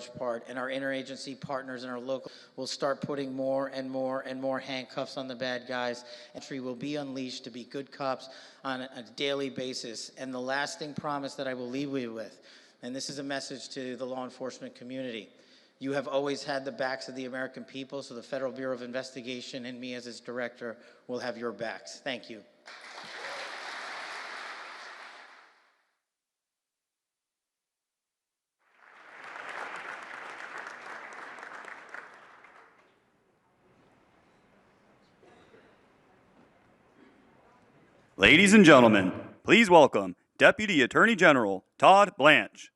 part, and our interagency partners and our local will start putting more and more and more handcuffs on the bad guys. Entry will be unleashed to be good cops on a daily basis. And the lasting promise that I will leave you with, and this is a message to the law enforcement community: you have always had the backs of the American people, so the Federal Bureau of Investigation and me as its director will have your backs. Thank you. Ladies and gentlemen, please welcome Deputy Attorney General Todd Blanche.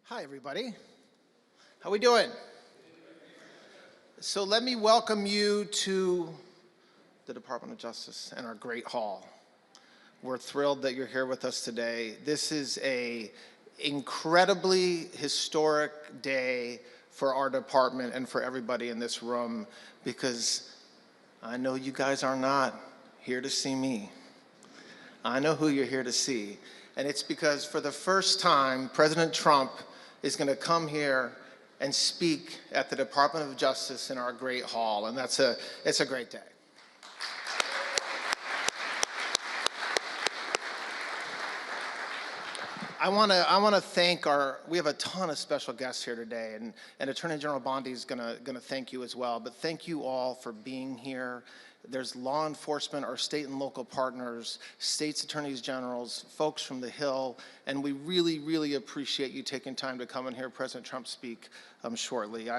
Hi, everybody. How we doing? So let me welcome you to the Department of Justice and our great hall. We're thrilled that you're here with us today. This is an incredibly historic day for our department and for everybody in this room, because I know you guys are not here to see me. I know who you're here to see. And it's because for the first time, President Trump is going to come here and speak at the Department of Justice in our great hall, and it's a great day. I want to thank we have a ton of special guests here today, and Attorney General Bondi is going to thank you as well. But thank you all for being here. There's law enforcement, our state and local partners, states attorneys generals, folks from the Hill, and we really, really appreciate you taking time to come and hear President Trump speak shortly.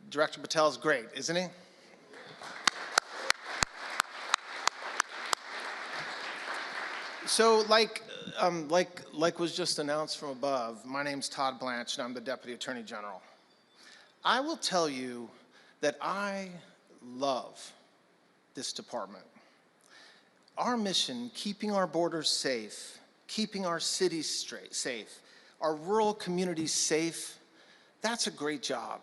Director Patel is great, isn't he? So like was just announced from above, my name's Todd Blanche and I'm the Deputy Attorney General. I will tell you that I love this department. Our mission, keeping our borders safe, keeping our cities safe, our rural communities safe, that's a great job.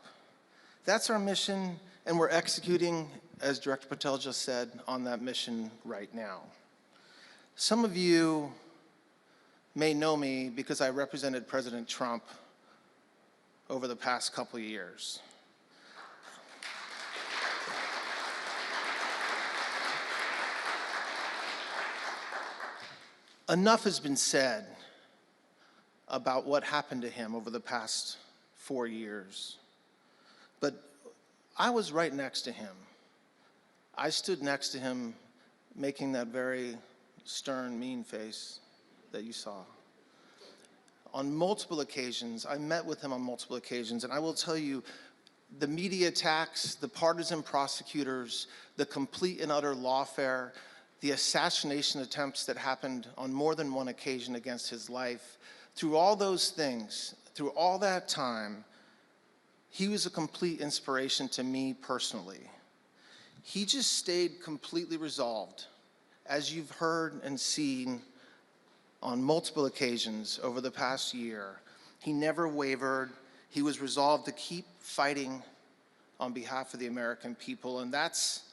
That's our mission, and we're executing, as Director Patel just said, on that mission right now. Some of you may know me because I represented President Trump over the past couple of years. Enough has been said about what happened to him over the past 4 years. But I was right next to him. I stood next to him making that very stern, mean face that you saw. On multiple occasions, I met with him on multiple occasions, and I will tell you, the media attacks, the partisan prosecutors, the complete and utter lawfare, the assassination attempts that happened on more than one occasion against his life, through all those things, through all that time, he was a complete inspiration to me personally. He just stayed completely resolved, as you've heard and seen on multiple occasions over the past year. He never wavered. He was resolved to keep fighting on behalf of the American people, and that's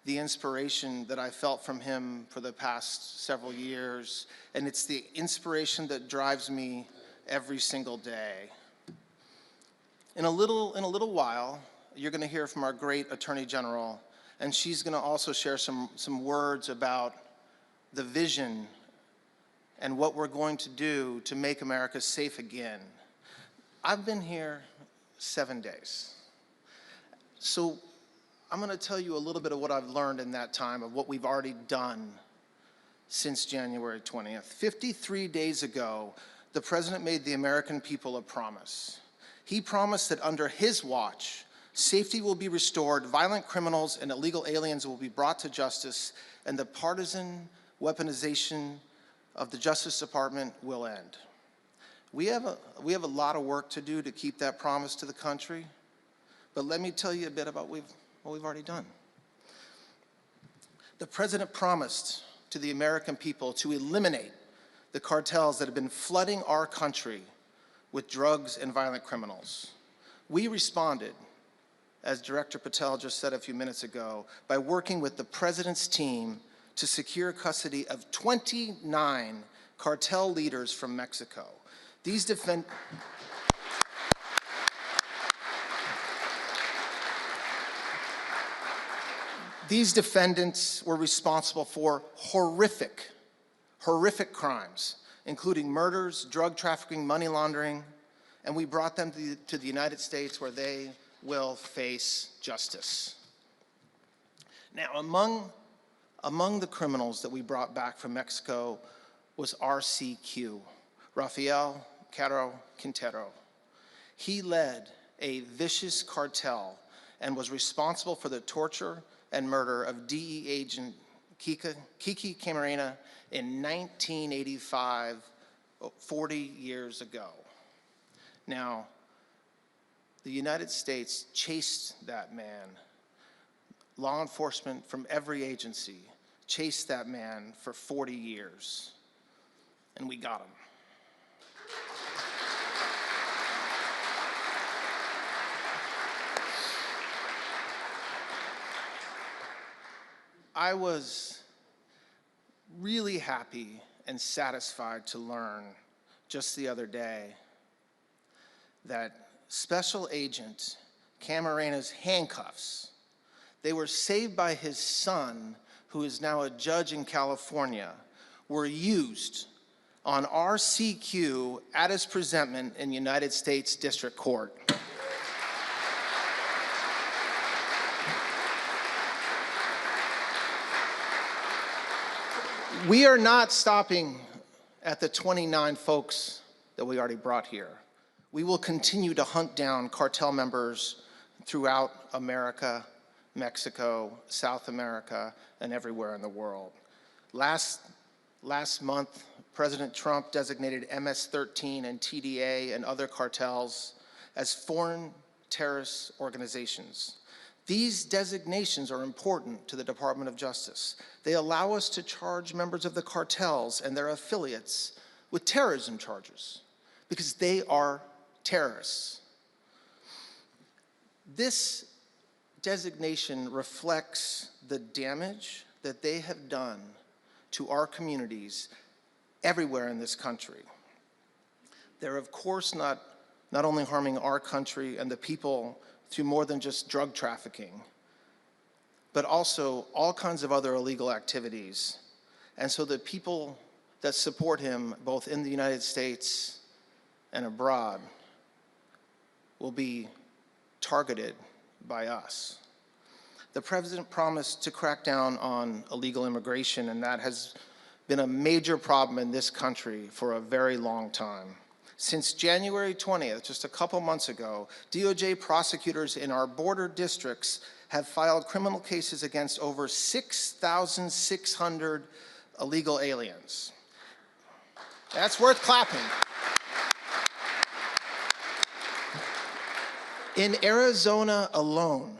the inspiration that I felt from him for the past several years, and it's the inspiration that drives me every single day. In a little while, you're going to hear from our great Attorney General, and she's going to also share some words about the vision and what we're going to do to make America safe again. I've been here 7 days. So I'm going to tell you a little bit of what I've learned in that time, of what we've already done since January 20th. 53 days ago, the President made the American people a promise. He promised that under his watch, safety will be restored, violent criminals and illegal aliens will be brought to justice, and the partisan weaponization of the Justice Department will end. We have a lot of work to do to keep that promise to the country, but let me tell you a bit about what we've already done. The President promised to the American people to eliminate the cartels that have been flooding our country with drugs and violent criminals. We responded, as Director Patel just said a few minutes ago, by working with the President's team to secure custody of 29 cartel leaders from Mexico. These defendants were responsible for horrific crimes, including murders, drug trafficking, money laundering, and we brought them to the United States where they will face justice. Now, among the criminals that we brought back from Mexico was RCQ, Rafael Caro Quintero. He led a vicious cartel and was responsible for the torture and murder of DE agent Kiki Camarena in 1985, 40 years ago. Now, the United States chased that man. Law enforcement from every agency chased that man for 40 years, and we got him. I was really happy and satisfied to learn just the other day that Special Agent Camarena's handcuffs, they were saved by his son, who is now a judge in California, were used on RCQ at his presentment in United States District Court. We are not stopping at the 29 folks that we already brought here. We will continue to hunt down cartel members throughout America, Mexico, South America, and everywhere in the world. Last month, President Trump designated MS-13 and TDA and other cartels as foreign terrorist organizations. These designations are important to the Department of Justice. They allow us to charge members of the cartels and their affiliates with terrorism charges because they are terrorists. This designation reflects the damage that they have done to our communities everywhere in this country. They're of course not only harming our country and the people through more than just drug trafficking, but also all kinds of other illegal activities. And so the people that support him, both in the United States and abroad, will be targeted by us. The president promised to crack down on illegal immigration, and that has been a major problem in this country for a very long time. Since January 20th, just a couple months ago, DOJ prosecutors in our border districts have filed criminal cases against over 6,600 illegal aliens. That's worth clapping. In Arizona alone,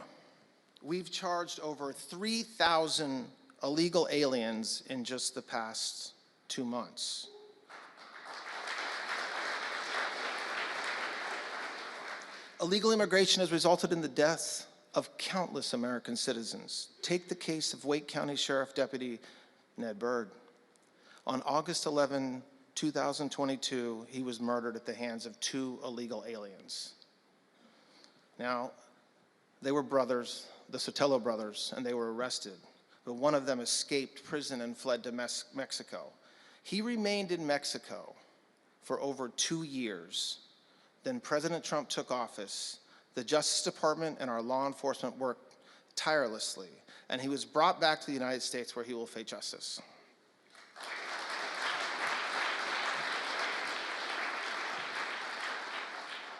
we've charged over 3,000 illegal aliens in just the past 2 months. Illegal immigration has resulted in the deaths of countless American citizens. Take the case of Wake County Sheriff Deputy Ned Byrd. On August 11, 2022, he was murdered at the hands of 2 illegal aliens. Now, they were brothers, the Sotelo brothers, and they were arrested, but one of them escaped prison and fled to Mexico. He remained in Mexico for over 2 years. Then President Trump took office. The Justice Department and our law enforcement worked tirelessly, and he was brought back to the United States where he will face justice.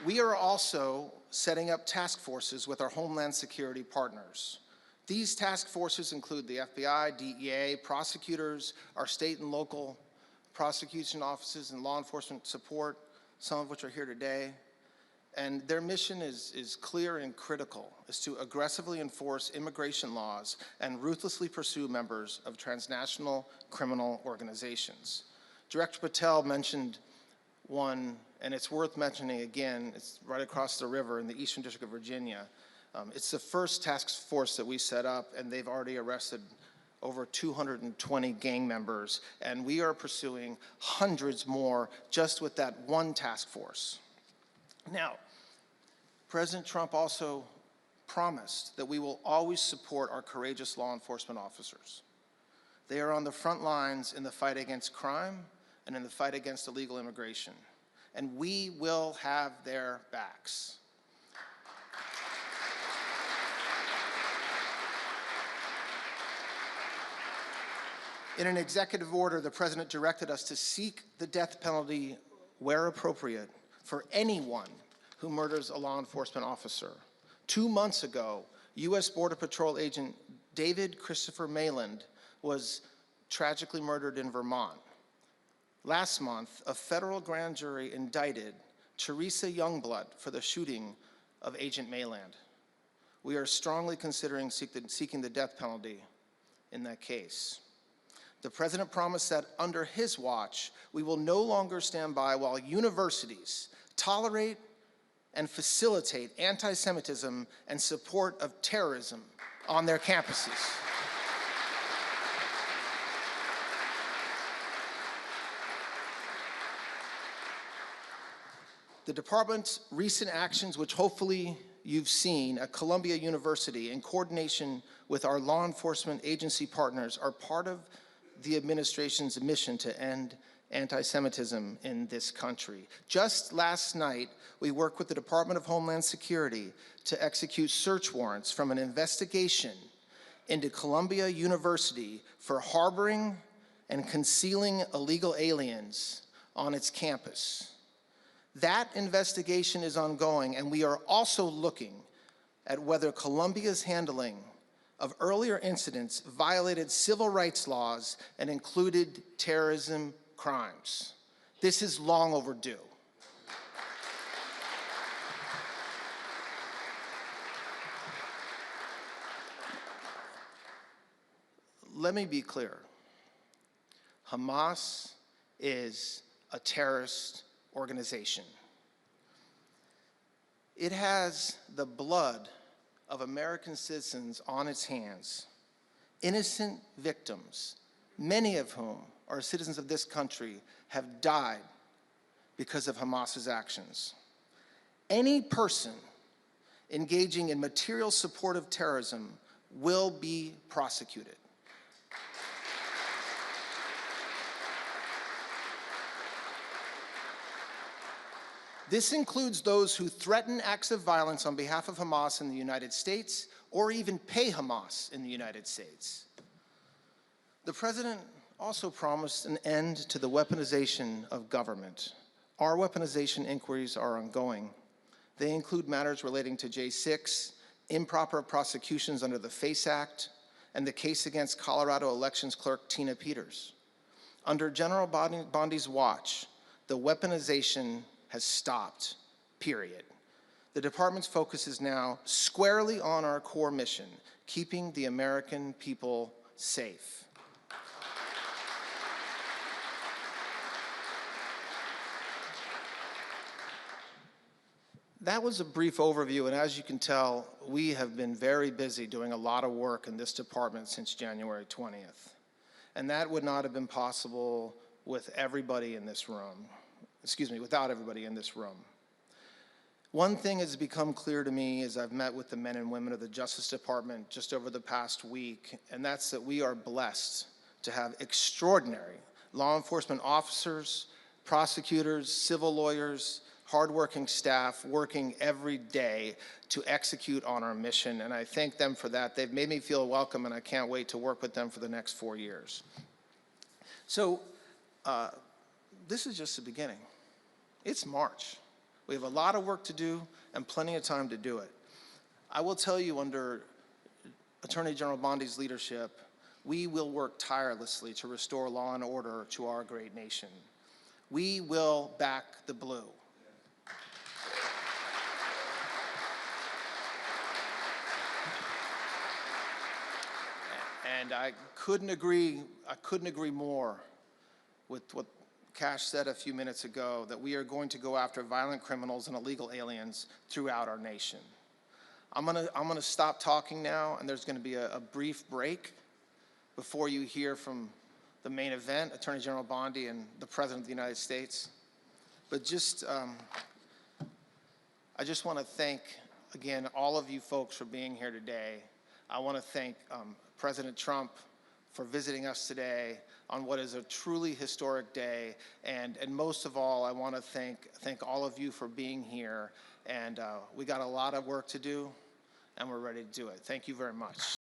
We are also setting up task forces with our Homeland Security partners. These task forces include the FBI, DEA, prosecutors, our state and local prosecution offices and law enforcement support, some of which are here today. And their mission is clear and critical, is to aggressively enforce immigration laws and ruthlessly pursue members of transnational criminal organizations. Director Patel mentioned one, and it's worth mentioning again. It's right across the river in the Eastern District of Virginia. It's the first task force that we set up, and they've already arrested over 220 gang members, and we are pursuing hundreds more just with that one task force. Now, President Trump also promised that we will always support our courageous law enforcement officers. They are on the front lines in the fight against crime and in the fight against illegal immigration, and we will have their backs. In an executive order, the President directed us to seek the death penalty where appropriate for anyone who murders a law enforcement officer. 2 months ago, U.S. Border Patrol agent David Christopher Mayland was tragically murdered in Vermont. Last month, a federal grand jury indicted Teresa Youngblood for the shooting of Agent Mayland. We are strongly considering seeking the death penalty in that case. The President promised that under his watch, we will no longer stand by while universities tolerate and facilitate anti-Semitism and support of terrorism on their campuses. The department's recent actions, which hopefully you've seen at Columbia University in coordination with our law enforcement agency partners, are part of the administration's mission to end anti-Semitism in this country. Just last night, we worked with the Department of Homeland Security to execute search warrants from an investigation into Columbia University for harboring and concealing illegal aliens on its campus. That investigation is ongoing, and we are also looking at whether Columbia's handling of earlier incidents violated civil rights laws and included terrorism crimes. This is long overdue. Let me be clear. Hamas is a terrorist organization. It has the blood of American citizens on its hands, innocent victims, many of whom are citizens of this country, have died because of Hamas's actions. Any person engaging in material support of terrorism will be prosecuted. This includes those who threaten acts of violence on behalf of Hamas in the United States or even pay Hamas in the United States. The President also promised an end to the weaponization of government. Our weaponization inquiries are ongoing. They include matters relating to J6, improper prosecutions under the FACE Act, and the case against Colorado elections clerk Tina Peters. Under General Bondi's watch, the weaponization has stopped, period. The department's focus is now squarely on our core mission, keeping the American people safe. That was a brief overview, and as you can tell, we have been very busy doing a lot of work in this department since January 20th. And that would not have been possible with everybody in this room. Without everybody in this room. One thing has become clear to me as I've met with the men and women of the Justice Department just over the past week, and that's that we are blessed to have extraordinary law enforcement officers, prosecutors, civil lawyers, hardworking staff working every day to execute on our mission, and I thank them for that. They've made me feel welcome, and I can't wait to work with them for the next 4 years. So, this is just the beginning. It's March. We have a lot of work to do and plenty of time to do it. I will tell you, under Attorney General Bondi's leadership, we will work tirelessly to restore law and order to our great nation. We will back the blue. And I couldn't agree more with what Cash said a few minutes ago, that we are going to go after violent criminals and illegal aliens throughout our nation. I'm gonna stop talking now, and there's gonna be a brief break. before you hear from the main event, Attorney General Bondi and the President of the United States. But I just want to thank, again, all of you folks for being here today. I want to thank President Trump for visiting us today on what is a truly historic day. And most of all, I want to thank all of you for being here. And we got a lot of work to do, and we're ready to do it. Thank you very much.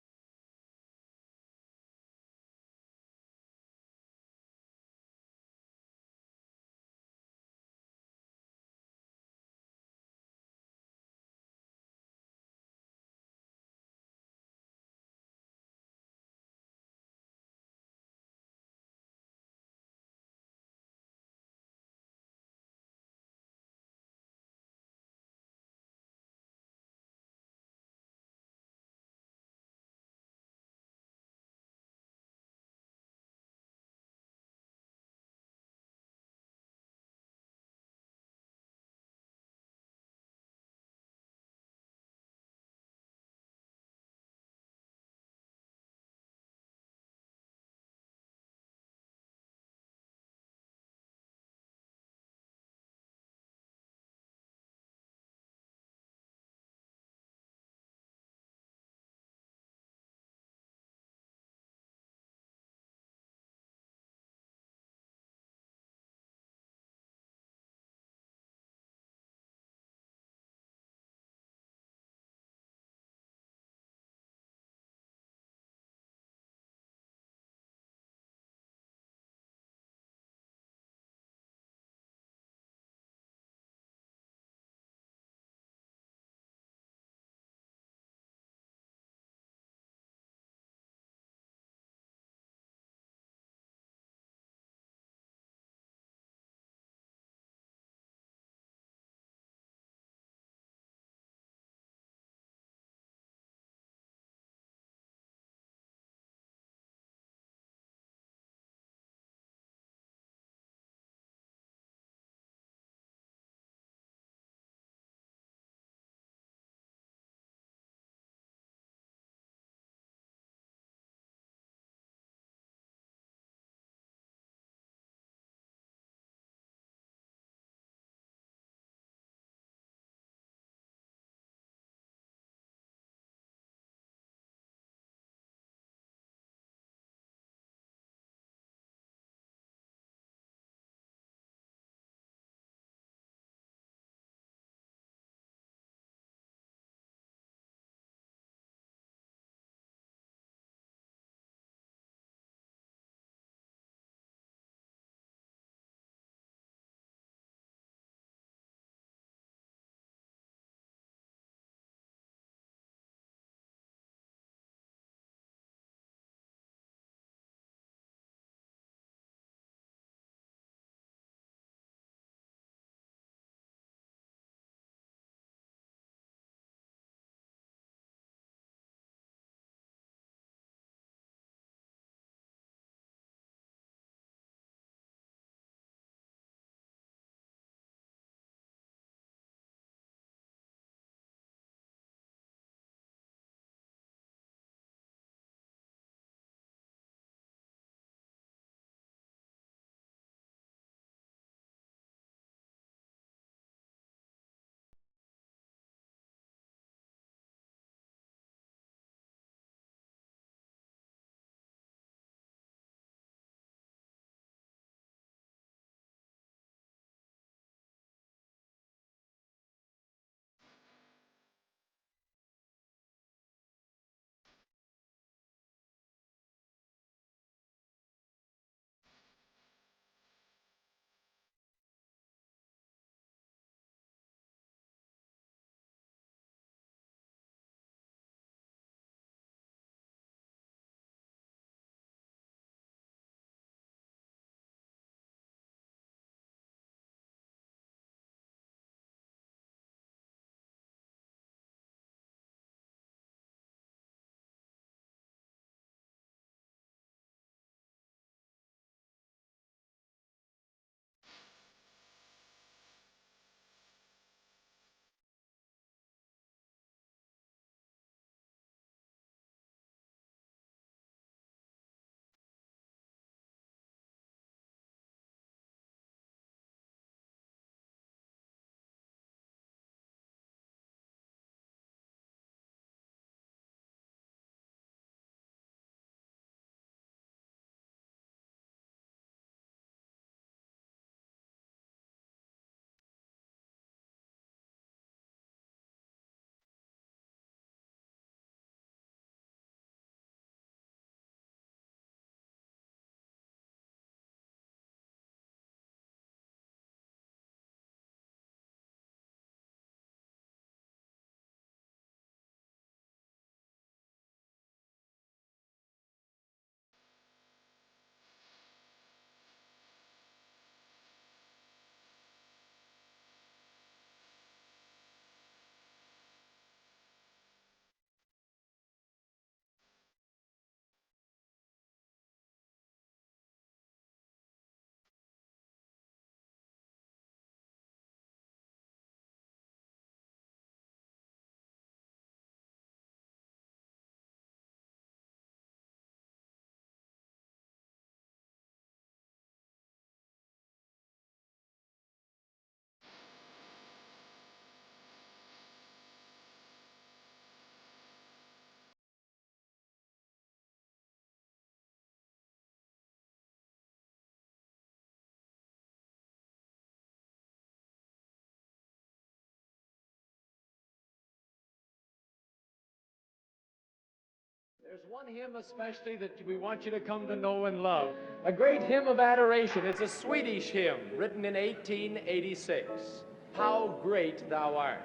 There's one hymn especially that we want you to come to know and love. A great hymn of adoration. It's a Swedish hymn written in 1886. How Great Thou Art.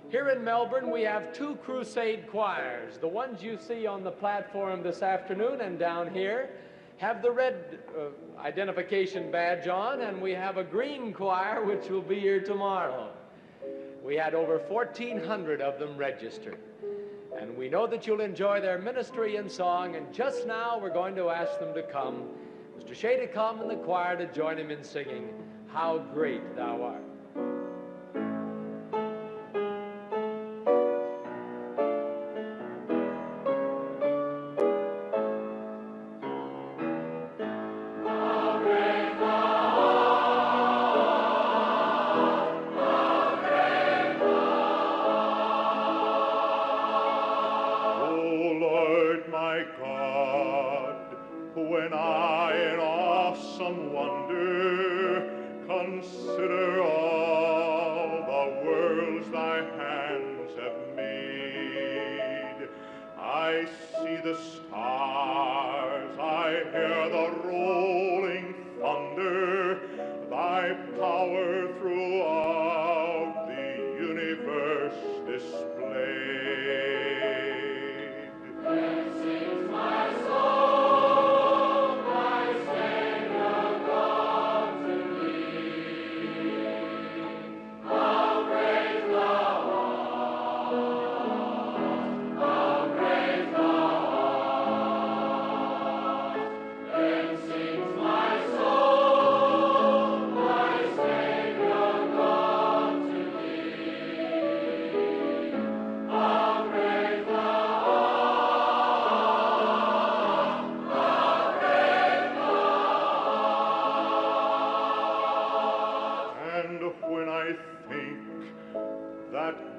Here in Melbourne, we have two crusade choirs. The ones you see on the platform this afternoon and down here have the red identification badge on, and we have a green choir which will be here tomorrow. We had over 1,400 of them registered. And we know that you'll enjoy their ministry and song, and just now we're going to ask them to come, Mr. Shea to come and the choir to join him in singing, How Great Thou Art. When I in awesome wonder consider all the worlds thy hands have made, I see the stars, I hear the rolling thunder, thy power throughout the universe displayed. Then sings my soul.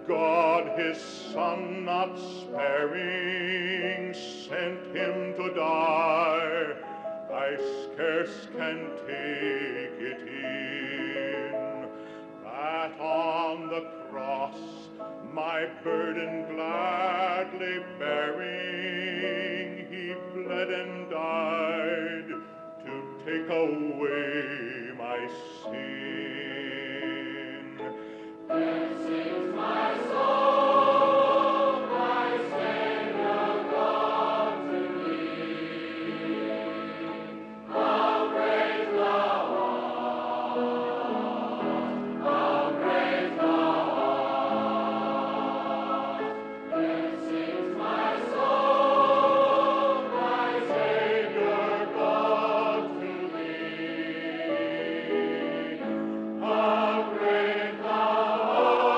God his Son not sparing sent him to die, I scarce can take it in, that on the cross my burden gladly bearing, he bled and died to take away my sin. Then sings my soul, my Savior God to thee. How great thou art, how great thou art. Then sings my soul, my Savior God to thee. How great thou art.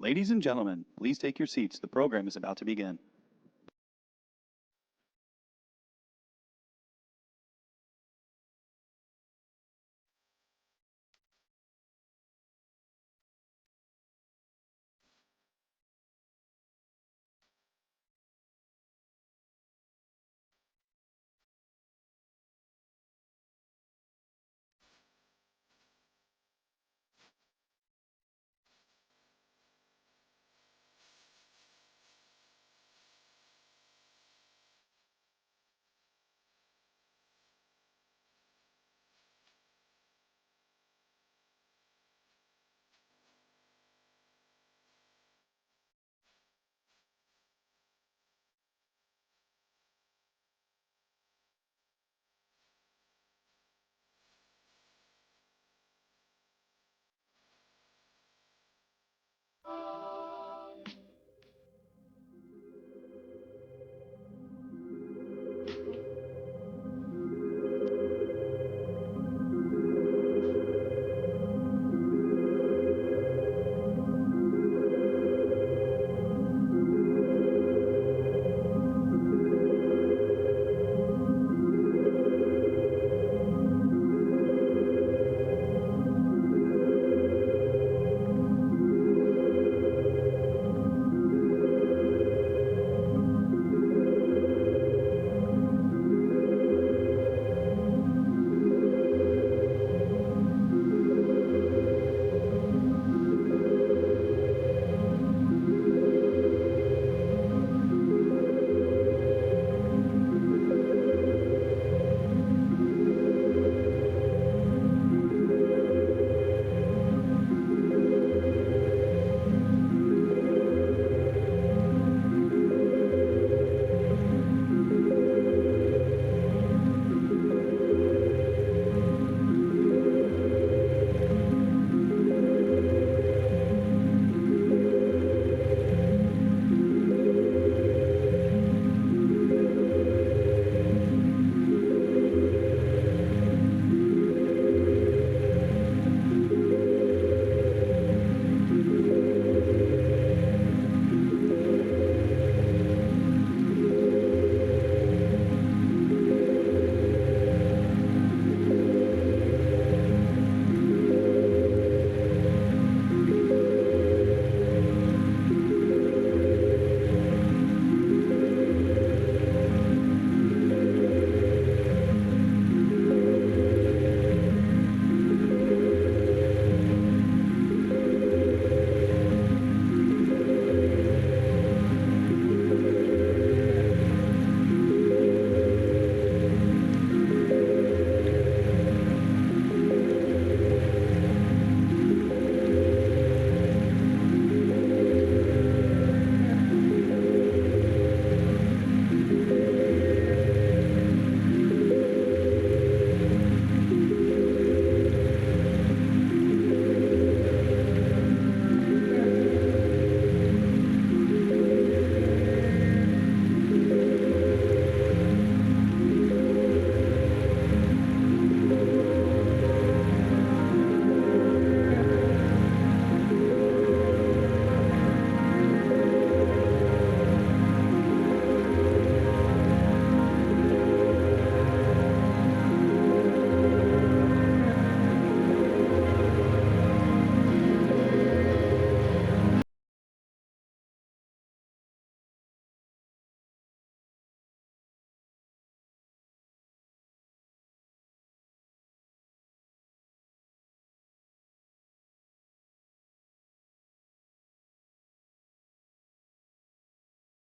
Ladies and gentlemen, please take your seats. The program is about to begin.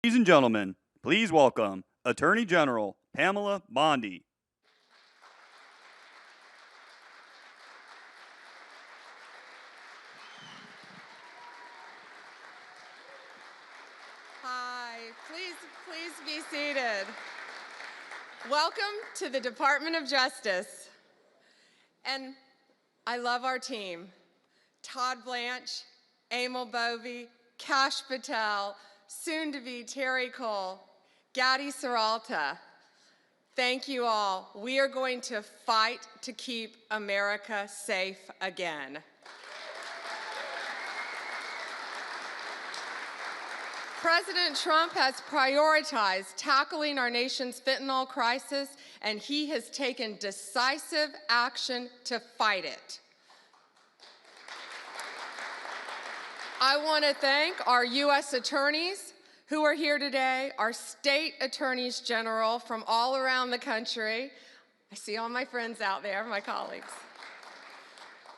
Ladies and gentlemen, please welcome Attorney General Pamela Bondi. Hi, please be seated. Welcome to the Department of Justice. And I love our team. Todd Blanche, Emil Bovey, Kash Patel, soon to be Terry Cole, Gadi Saralta. Thank you all. We are going to fight to keep America safe again. President Trump has prioritized tackling our nation's fentanyl crisis, and he has taken decisive action to fight it. I want to thank our U.S. attorneys who are here today, our state attorneys general from all around the country. I see all my friends out there, my colleagues,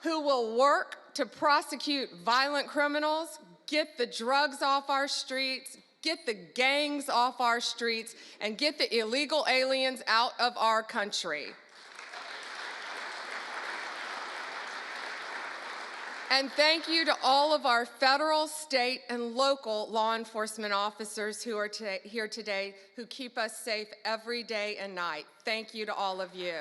who will work to prosecute violent criminals, get the drugs off our streets, get the gangs off our streets, and get the illegal aliens out of our country. And thank you to all of our federal, state, and local law enforcement officers who are here today who keep us safe every day and night. Thank you to all of you.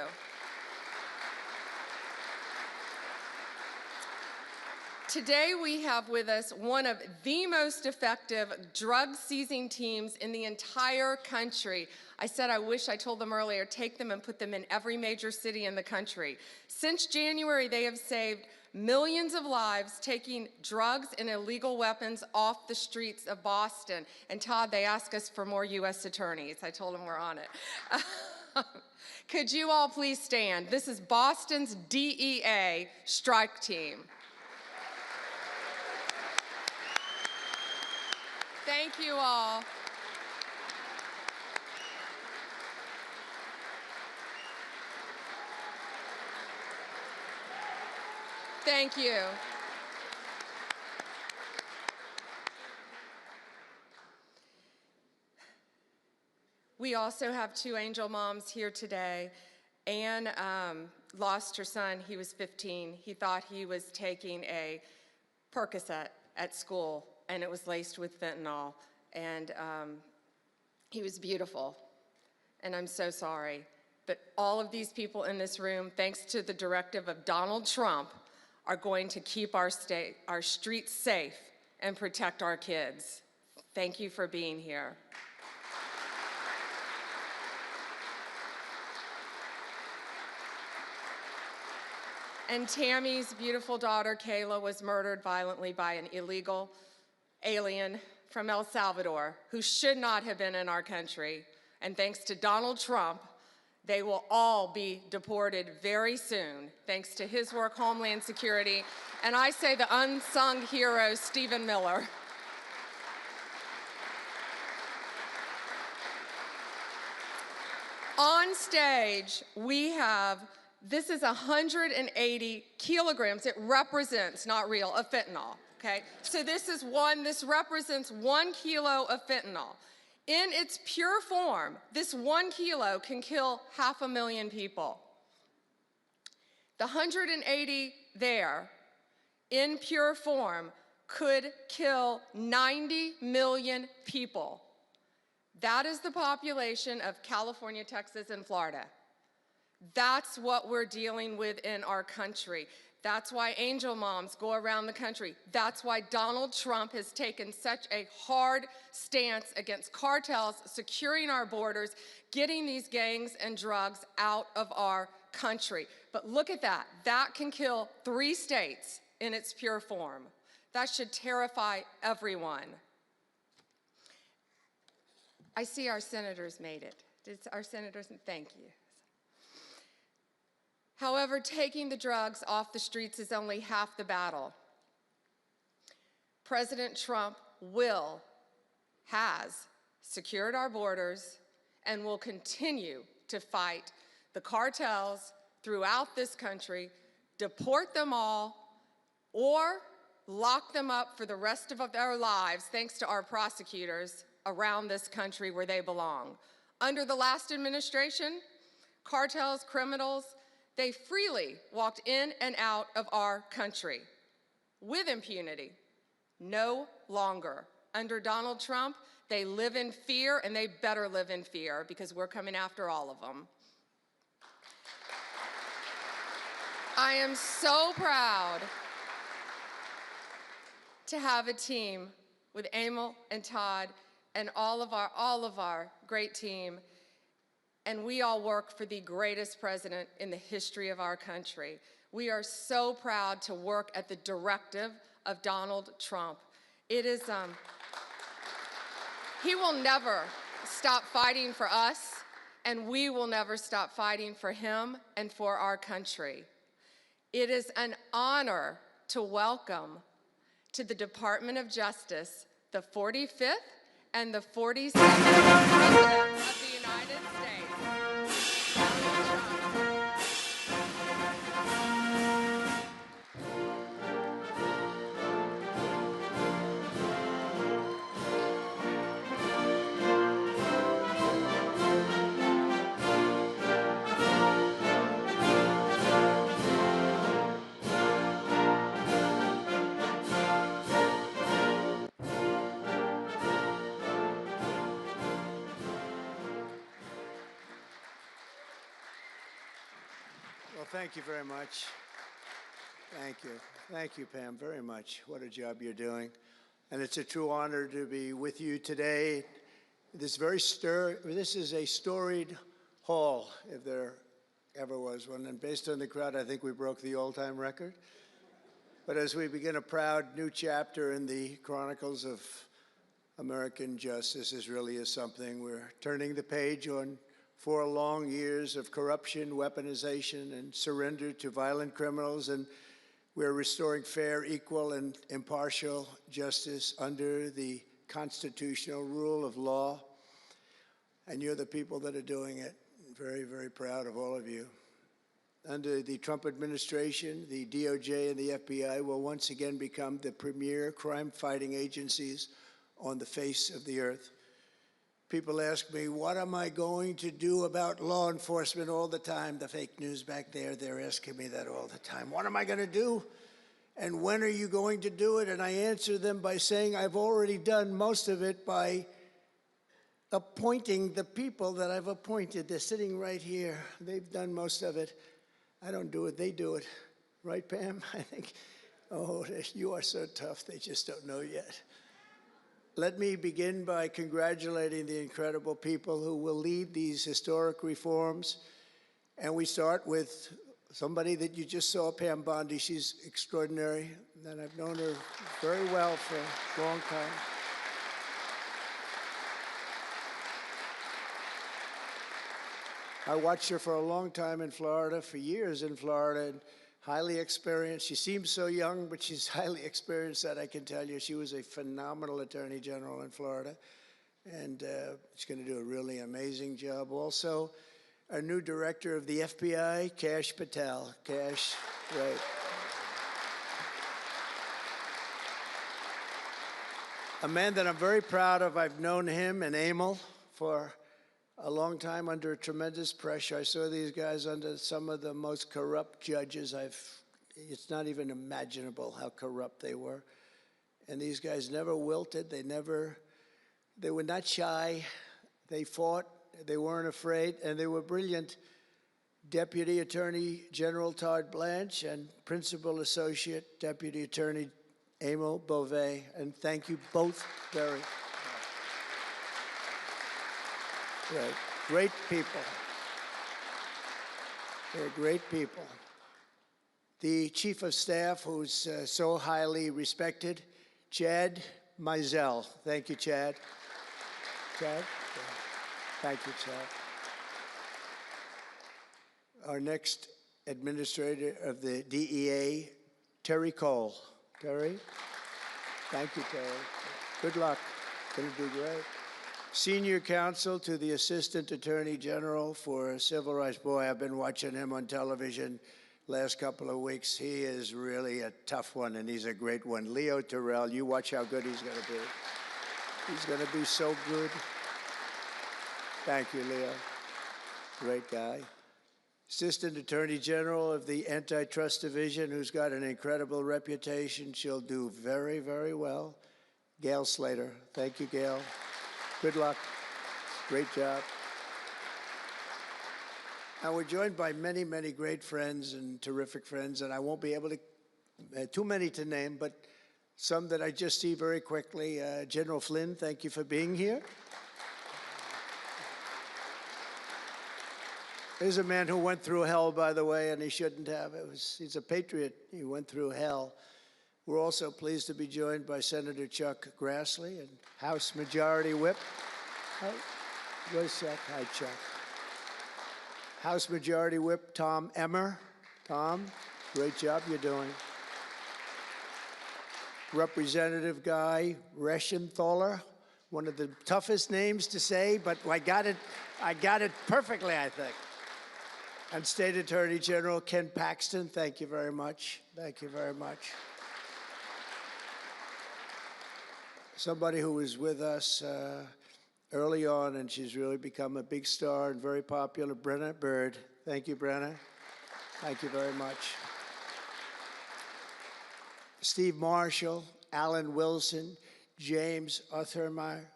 Today we have with us one of the most effective drug-seizing teams in the entire country. I said I wish I told them earlier, take them and put them in every major city in the country. Since January, they have saved millions of lives taking drugs and illegal weapons off the streets of Boston. And Todd, they asked us for more U.S. attorneys. I told them we're on it. Could you all please stand? This is Boston's DEA strike team. Thank you all. Thank you. We also have two angel moms here today. Anne lost her son. He was 15. He thought he was taking a Percocet at school, and it was laced with fentanyl. And he was beautiful. And I'm so sorry. But all of these people in this room, thanks to the directive of Donald Trump, are going to keep our streets safe and protect our kids. Thank you for being here. And Tammy's beautiful daughter, Kayla, was murdered violently by an illegal alien from El Salvador who should not have been in our country. And thanks to Donald Trump, they will all be deported very soon, thanks to his work, Homeland Security, and I say the unsung hero, Stephen Miller. On stage, we have, this is 180 kilograms. It represents, not real, of fentanyl, okay? So this represents 1 kilo of fentanyl. In its pure form, this 1 kilo can kill 500,000 people. The 180 there, in pure form, could kill 90 million people. That is the population of California, Texas, and Florida. That's what we're dealing with in our country. That's why angel moms go around the country. That's why Donald Trump has taken such a hard stance against cartels, securing our borders, getting these gangs and drugs out of our country. But look at that. That can kill 3 states in its pure form. That should terrify everyone. I see our senators made it. Did our senators? Thank you. However, taking the drugs off the streets is only half the battle. President Trump has secured our borders and will continue to fight the cartels throughout this country, deport them all, or lock them up for the rest of their lives, thanks to our prosecutors around this country where they belong. Under the last administration, cartels, criminals, they freely walked in and out of our country with impunity. No longer. Under Donald Trump, they live in fear, and they better live in fear because we're coming after all of them. I am so proud to have a team with Emil and Todd and all of our great team. And we all work for the greatest president in the history of our country. We are so proud to work at the directive of Donald Trump. It is, He will never stop fighting for us, and we will never stop fighting for him and for our country. It is an honor to welcome to the Department of Justice the 45th and the 47th Presidents of the United States. Well, thank you very much. Thank you. Thank you, Pam, very much. What a job you're doing. And it's a true honor to be with you today. This is a storied hall, if there ever was one. And based on the crowd, I think we broke the all-time record. But as we begin a proud new chapter in the chronicles of American justice, this really is something. We're turning the page on 4 long years of corruption, weaponization, and surrender to violent criminals, and we're restoring fair, equal, and impartial justice under the constitutional rule of law. And you're the people that are doing it. Very, very proud of all of you. Under the Trump administration, the DOJ and the FBI will once again become the premier crime-fighting agencies on the face of the earth. People ask me, what am I going to do about law enforcement all the time? The fake news back there, they're asking me that all the time. What am I going to do? And when are you going to do it? And I answer them by saying I've already done most of it by appointing the people that I've appointed. They're sitting right here. They've done most of it. I don't do it, they do it. Right, Pam? I think, oh, you are so tough, they just don't know yet. Let me begin by congratulating the incredible people who will lead these historic reforms. And we start with somebody that you just saw, Pam Bondi. She's extraordinary, and I've known her very well for a long time. I watched her for a long time in Florida, for years in Florida, and highly experienced. She seems so young, but she's highly experienced, that I can tell you. She was a phenomenal attorney general in Florida, and she's going to do a really amazing job. Also, our new director of the FBI, Kash Patel. Kash, right. A man that I'm very proud of. I've known him and Emil for a long time under tremendous pressure. I saw these guys under some of the most corrupt judges. It's not even imaginable how corrupt they were. And these guys never wilted. They were not shy. They fought. They weren't afraid. And they were brilliant. Deputy Attorney General Todd Blanche and Principal Associate Deputy Attorney Emil Beauvais. And thank you both very much. Right. Great people. They're great people. The Chief of Staff, who's so highly respected, Chad Mizell. Thank you, Chad. Chad? Yeah. Thank you, Chad. Our next administrator of the DEA, Terry Cole. Terry? Thank you, Terry. Good luck. Going to do great. Senior counsel to the Assistant Attorney General for Civil Rights. Boy, I've been watching him on television last couple of weeks. He is really a tough one, and he's a great one. Leo Terrell, you watch how good he's going to be. He's going to be so good. Thank you, Leo. Great guy. Assistant Attorney General of the Antitrust Division, who's got an incredible reputation. She'll do very, very well. Gail Slater. Thank you, Gail. Good luck. Great job. And we're joined by many, many great friends and terrific friends, and I won't be able to, too many to name, but some that I just see very quickly. General Flynn, thank you for being here. Here's a man who went through hell, by the way, and he shouldn't have. He's a patriot. He went through hell. We're also pleased to be joined by Senator Chuck Grassley and House Majority Whip. Where's Chuck? Hi, Chuck. House Majority Whip Tom Emmer. Tom, great job you're doing. Representative Guy Reschenthaler, one of the toughest names to say, but I got it perfectly, I think. And State Attorney General Ken Paxton, thank you very much. Thank you very much. Somebody who was with us early on, and she's really become a big star and very popular, Brenna Bird. Thank you, Brenna. Thank you very much. Steve Marshall, Alan Wilson, James Othermeyer,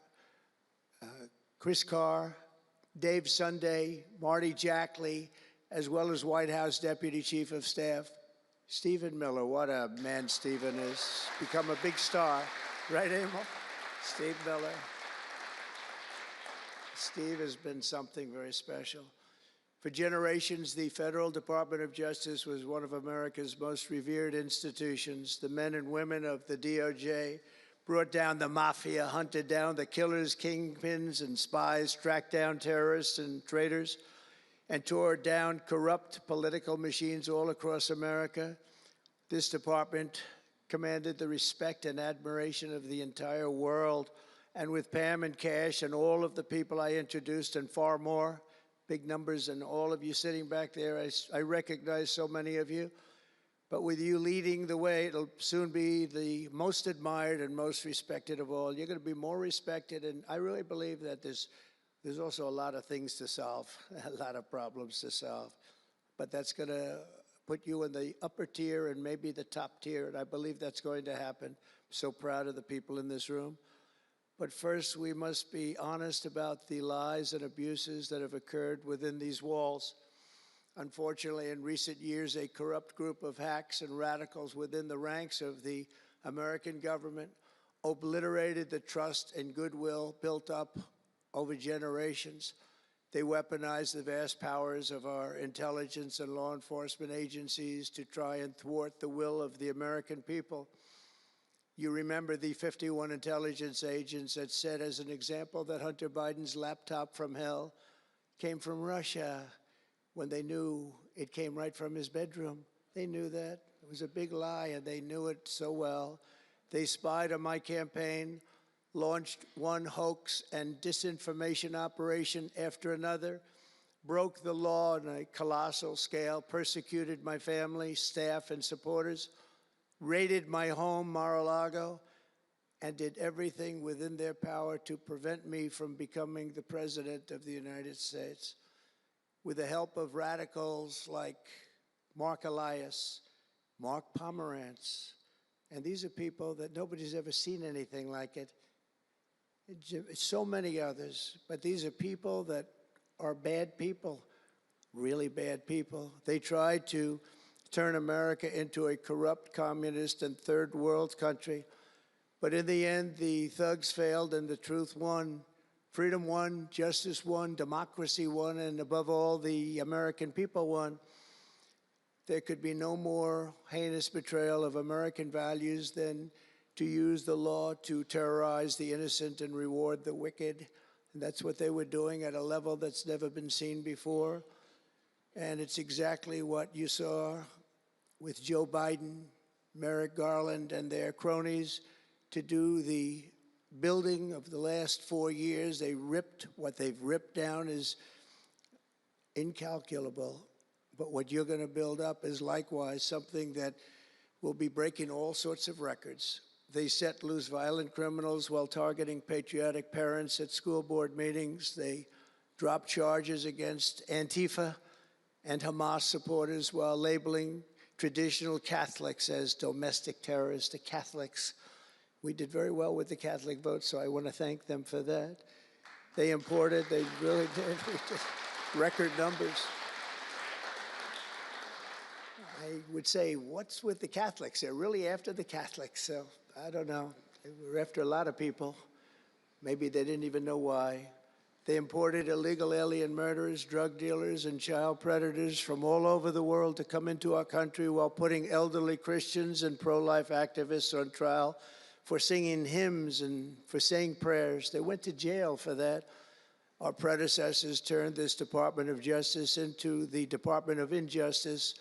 Chris Carr, Dave Sunday, Marty Jackley, as well as White House Deputy Chief of Staff, Stephen Miller. What a man Stephen is. Become a big star. Right, Emil? Steve Miller. Steve has been something very special. For generations, the Federal Department of Justice was one of America's most revered institutions. The men and women of the DOJ brought down the mafia, hunted down the killers, kingpins, and spies, tracked down terrorists and traitors, and tore down corrupt political machines all across America. This department commanded the respect and admiration of the entire world. And with Pam and Cash and all of the people I introduced and far more, big numbers, and all of you sitting back there, I recognize so many of you. But with you leading the way, it'll soon be the most admired and most respected of all. You're going to be more respected, and I really believe that there's also a lot of things to solve, a lot of problems to solve. But that's going to put you in the upper tier and maybe the top tier, and I believe that's going to happen. I'm so proud of the people in this room. But first, we must be honest about the lies and abuses that have occurred within these walls. Unfortunately, in recent years, a corrupt group of hacks and radicals within the ranks of the American government obliterated the trust and goodwill built up over generations. They weaponized the vast powers of our intelligence and law enforcement agencies to try and thwart the will of the American people. You remember the 51 intelligence agents that said, as an example, that Hunter Biden's laptop from hell came from Russia when they knew it came right from his bedroom. They knew that. It was a big lie, and they knew it so well. They spied on my campaign, launched one hoax and disinformation operation after another, broke the law on a colossal scale, persecuted my family, staff, and supporters, raided my home, Mar-a-Lago, and did everything within their power to prevent me from becoming the President of the United States. With the help of radicals like Mark Elias, Mark Pomerantz, and these are people that nobody's ever seen anything like it. So many others, but these are people that are bad people, really bad people. They tried to turn America into a corrupt, communist, and third world country. But in the end, the thugs failed and the truth won. Freedom won, justice won, democracy won, and above all, the American people won. There could be no more heinous betrayal of American values than to use the law to terrorize the innocent and reward the wicked. And that's what they were doing at a level that's never been seen before. And it's exactly what you saw with Joe Biden, Merrick Garland, and their cronies to do the building of the last 4 years. What they've ripped down is incalculable. But what you're going to build up is likewise something that will be breaking all sorts of records. They set loose violent criminals while targeting patriotic parents at school board meetings. They dropped charges against Antifa and Hamas supporters while labeling traditional Catholics as domestic terrorists. The Catholics, we did very well with the Catholic vote, so I want to thank them for that. They really did. We did record numbers. I would say, what's with the Catholics? They're really after the Catholics, so I don't know. They were after a lot of people. Maybe they didn't even know why. They imported illegal alien murderers, drug dealers, and child predators from all over the world to come into our country while putting elderly Christians and pro-life activists on trial for singing hymns and for saying prayers. They went to jail for that. Our predecessors turned this Department of Justice into the Department of Injustice.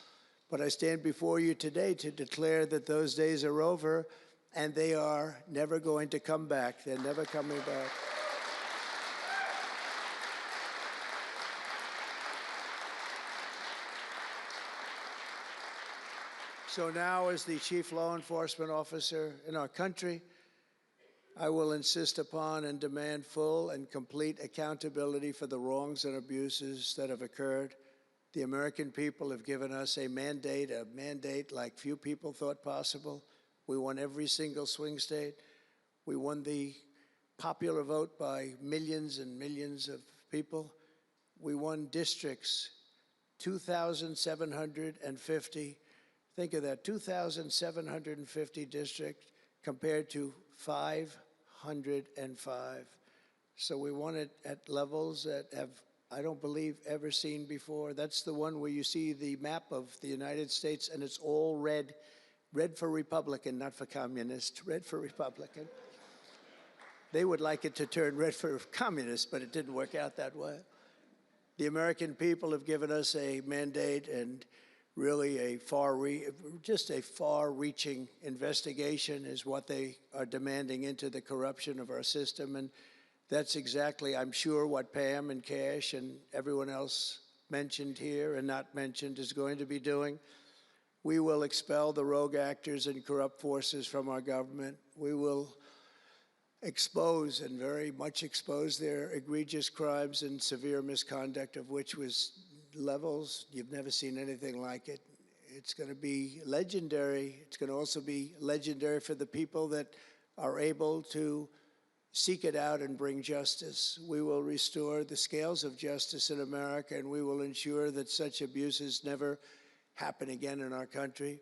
But I stand before you today to declare that those days are over, and they are never going to come back. They're never coming back. So now, as the chief law enforcement officer in our country, I will insist upon and demand full and complete accountability for the wrongs and abuses that have occurred. The American people have given us a mandate like few people thought possible. We won every single swing state. We won the popular vote by millions and millions of people. We won districts, 2,750. Think of that, 2,750 districts compared to 505. So we won it at levels that have, I don't believe, ever seen before. That's the one where you see the map of the United States and it's all red. Red for Republican, not for communist, red for Republican. They would like it to turn red for communist, but it didn't work out that way. The American people have given us a mandate and really a far-reaching investigation is what they are demanding into the corruption of our system. And that's exactly, I'm sure, what Pam and Cash and everyone else mentioned here and not mentioned is going to be doing. We will expel the rogue actors and corrupt forces from our government. We will expose and very much expose their egregious crimes and severe misconduct, of which was levels you've never seen anything like it. It's going to be legendary. It's going to also be legendary for the people that are able to seek it out and bring justice. We will restore the scales of justice in America, and we will ensure that such abuses never happen again in our country.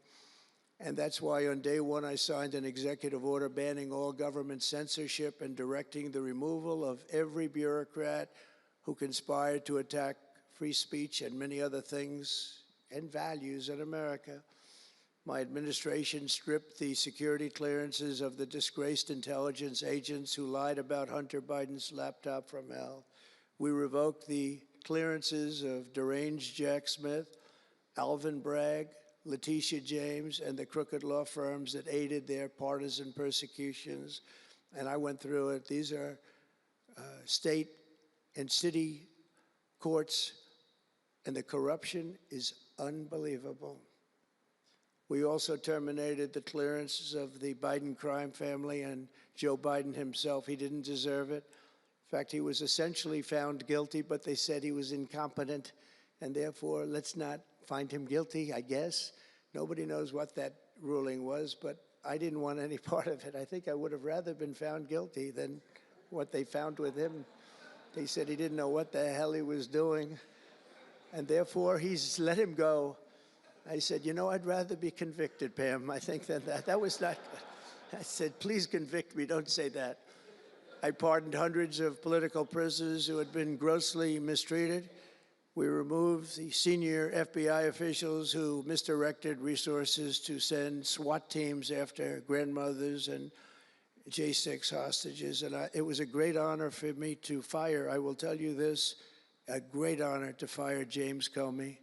And that's why on day one I signed an executive order banning all government censorship and directing the removal of every bureaucrat who conspired to attack free speech and many other things and values in America. My administration stripped the security clearances of the disgraced intelligence agents who lied about Hunter Biden's laptop from hell. We revoked the clearances of deranged Jack Smith, Alvin Bragg, Letitia James, and the crooked law firms that aided their partisan persecutions. And I went through it. These are state and city courts, and the corruption is unbelievable. We also terminated the clearances of the Biden crime family and Joe Biden himself. He didn't deserve it. In fact, he was essentially found guilty, but they said he was incompetent, and therefore let's not find him guilty, I guess. Nobody knows what that ruling was, but I didn't want any part of it. I think I would have rather been found guilty than what they found with him. They said he didn't know what the hell he was doing, and therefore he's let him go. I said, you know, I'd rather be convicted, Pam, I think, than that. That was not good. I said, please convict me, don't say that. I pardoned hundreds of political prisoners who had been grossly mistreated. We removed the senior FBI officials who misdirected resources to send SWAT teams after grandmothers and J6 hostages. And it was a great honor for me to fire, I will tell you this, a great honor to fire James Comey.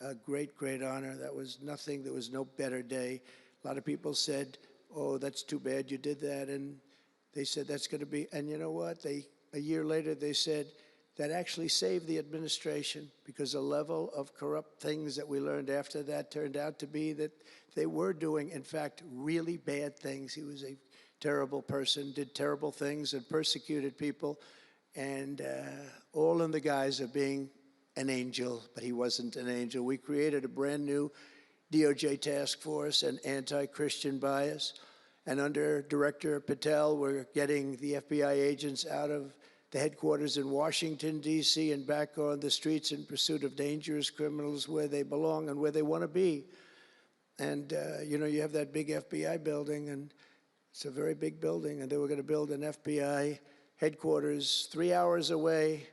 A great, great honor. That was nothing. There was no better day. A lot of people said, oh, that's too bad you did that. And they said that's going to be, and you know what? A year later, they said that actually saved the administration because the level of corrupt things that we learned after that turned out to be that they were doing, in fact, really bad things. He was a terrible person, did terrible things, and persecuted people, and all in the guise of being an angel, but he wasn't an angel. We created a brand new DOJ task force and anti-Christian bias. And under Director Patel, we're getting the FBI agents out of the headquarters in Washington, D.C., and back on the streets in pursuit of dangerous criminals where they belong and where they want to be. And, you know, you have that big FBI building, and it's a very big building, and they were going to build an FBI headquarters 3 hours away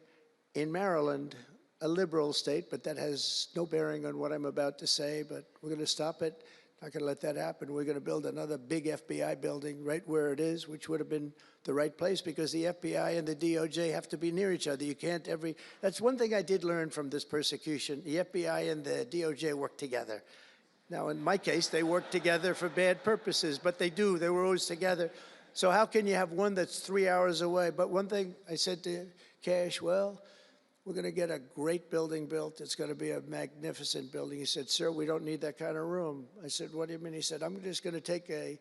in Maryland, a liberal state, but that has no bearing on what I'm about to say, but we're going to stop it. Not going to let that happen. We're going to build another big FBI building right where it is, which would have been the right place because the FBI and the DOJ have to be near each other. You can't that's one thing I did learn from this persecution. The FBI and the DOJ work together. Now, in my case, they work together for bad purposes, but they do. They were always together. So how can you have one that's 3 hours away? But one thing I said to Cash, well, we're going to get a great building built. It's going to be a magnificent building. He said, sir, we don't need that kind of room. I said, what do you mean? He said, I'm just going to take a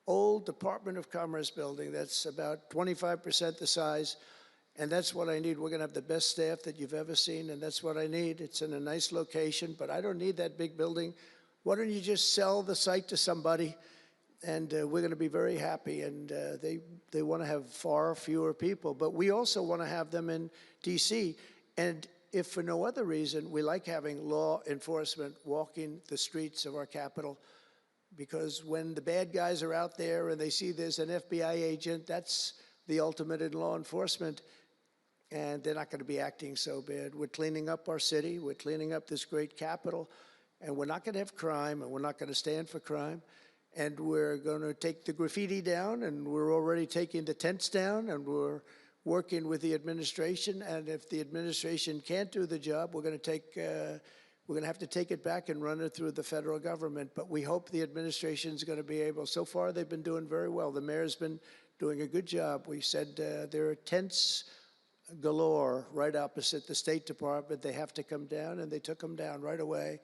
old Department of Commerce building that's about 25% the size, and that's what I need. We're going to have the best staff that you've ever seen, and that's what I need. It's in a nice location, but I don't need that big building. Why don't you just sell the site to somebody, and we're going to be very happy. And they want to have far fewer people, but we also want to have them in D.C., and if for no other reason, we like having law enforcement walking the streets of our capital, because when the bad guys are out there and they see there's an FBI agent, that's the ultimate in law enforcement, and they're not going to be acting so bad. We're cleaning up our city. We're cleaning up this great capital, and we're not going to have crime, and we're not going to stand for crime, and we're going to take the graffiti down, and we're already taking the tents down, and we're working with the administration, and if the administration can't do the job, we're going to have to take it back and run it through the federal government. But we hope the administration is going to be able. So far, they've been doing very well. The mayor's been doing a good job. We said there are tents galore right opposite the State Department. They have to come down, and they took them down right away.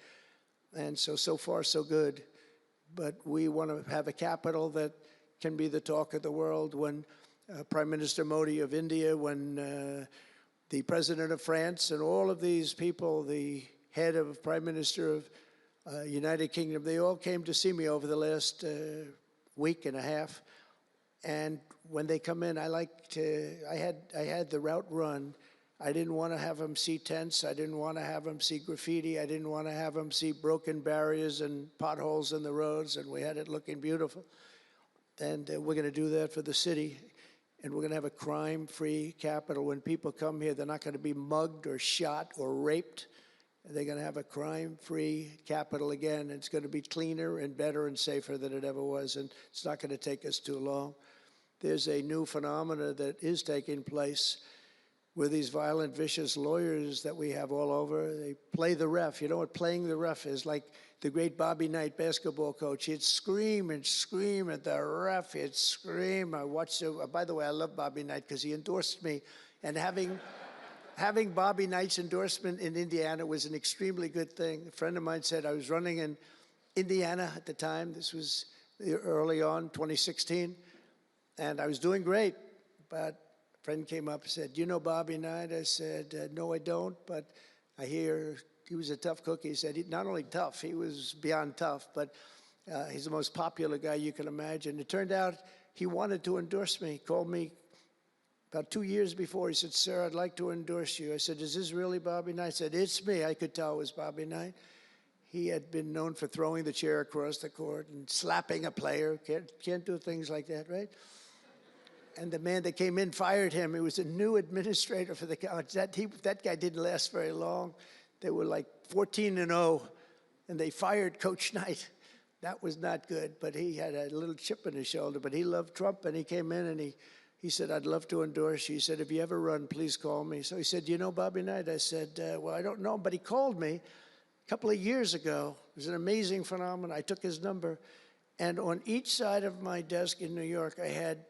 And so far, so good. But we want to have a capital that can be the talk of the world. When Prime Minister Modi of India, when the President of France, and all of these people, the head of Prime Minister of United Kingdom, they all came to see me over the last week and a half. And when they come in, I had the route run. I didn't want to have them see tents. I didn't want to have them see graffiti. I didn't want to have them see broken barriers and potholes in the roads, and we had it looking beautiful. And we're going to do that for the city. And we're going to have a crime-free capital. When people come here, they're not going to be mugged or shot or raped. They're going to have a crime-free capital again. It's going to be cleaner and better and safer than it ever was, and it's not going to take us too long. There's a new phenomena that is taking place with these violent, vicious lawyers that we have all over. They play the ref. You know what playing the ref is? Like the great Bobby Knight basketball coach. He'd scream and scream at the ref. He'd scream. I watched it. By the way, I love Bobby Knight because he endorsed me. And having Bobby Knight's endorsement in Indiana was an extremely good thing. A friend of mine said I was running in Indiana at the time. This was early on, 2016. And I was doing great. But a friend came up and said, "You know Bobby Knight?" I said, "No, I don't, but I hear he was a tough cookie." He said, not only tough, he was beyond tough, but he's the most popular guy you can imagine. It turned out he wanted to endorse me. He called me about 2 years before. He said, "Sir, I'd like to endorse you." I said, "Is this really Bobby Knight?" He said, "It's me." I could tell it was Bobby Knight. He had been known for throwing the chair across the court and slapping a player. Can't do things like that, right? And the man that came in fired him. He was a new administrator for the college. That guy didn't last very long. They were like 14-0, and they fired Coach Knight. That was not good, but he had a little chip in his shoulder. But he loved Trump, and he came in, and he said, "I'd love to endorse you." He said, "If you ever run, please call me." So he said, "You know Bobby Knight?" I said, "Well, I don't know, but he called me a couple of years ago." It was an amazing phenomenon. I took his number, and on each side of my desk in New York, I had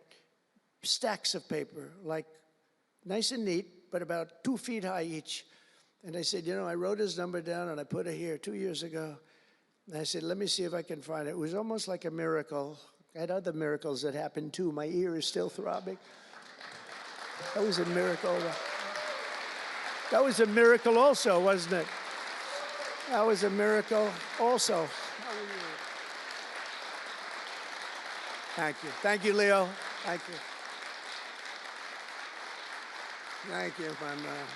stacks of paper, like nice and neat, but about 2 feet high each. And I said, I wrote his number down and I put it here 2 years ago. And I said, let me see if I can find it. It was almost like a miracle. I had other miracles that happened too. My ear is still throbbing. That was a miracle. That was a miracle also, wasn't it? That was a miracle also. Thank you. Thank you, Leo. Thank you. Thank you, my man.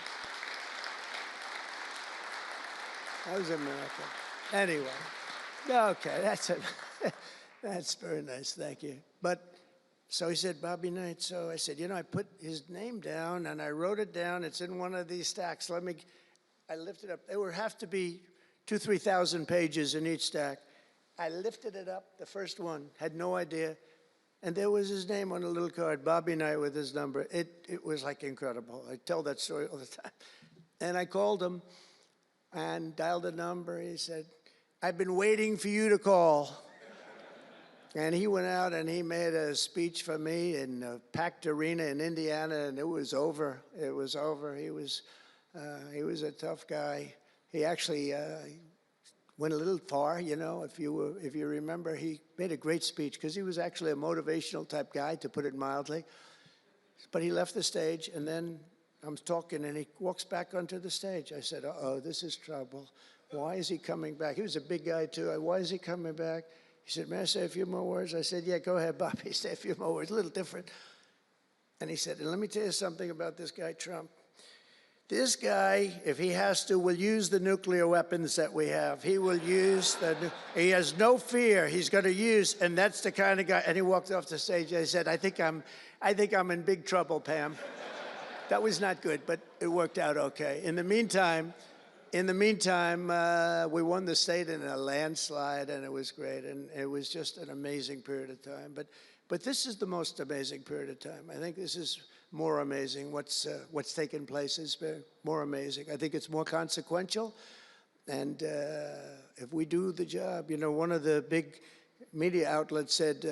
That was a miracle. Anyway, okay, that's very nice. Thank you. But So he said, Bobby Knight. So I said, I put his name down and I wrote it down. It's in one of these stacks. I lifted up. There would have to be 2,000 to 3,000 pages in each stack. I lifted it up, the first one, had no idea. And there was his name on a little card, Bobby Knight with his number. It was like incredible. I tell that story all the time. And I called him and dialed a number. He said, I've been waiting for you to call. And he went out and he made a speech for me in a packed arena in Indiana, and it was over. It was over. He was a tough guy. He actually went a little far, if you remember. He made a great speech because he was actually a motivational type guy, to put it mildly. But he left the stage, and then I'm talking, and he walks back onto the stage. I said, uh-oh, this is trouble. Why is he coming back? He was a big guy, too. Why is he coming back? He said, may I say a few more words? I said, yeah, go ahead, Bobby, say a few more words, a little different. And he said, and let me tell you something about this guy, Trump. This guy, if he has to, will use the nuclear weapons that we have. He will use he has no fear. He's going to use, and that's the kind of guy. And he walked off the stage. I said, I think I'm in big trouble, Pam. That was not good, but it worked out okay. In the meantime, we won the state in a landslide, and it was great. And it was just an amazing period of time. But this is the most amazing period of time. I think this is more amazing. What's taken place is more amazing. I think it's more consequential. And if we do the job, one of the big media outlets said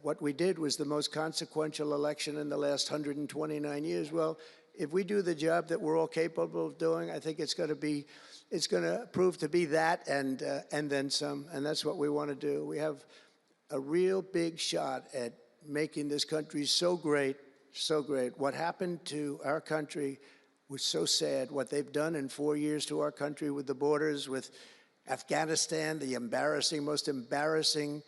what we did was the most consequential election in the last 129 years. Well, if we do the job that we're all capable of doing, I think it's going to prove to be that and then some. And that's what we want to do. We have a real big shot at making this country so great, so great. What happened to our country was so sad. What they've done in 4 years to our country with the borders, with Afghanistan, the most embarrassing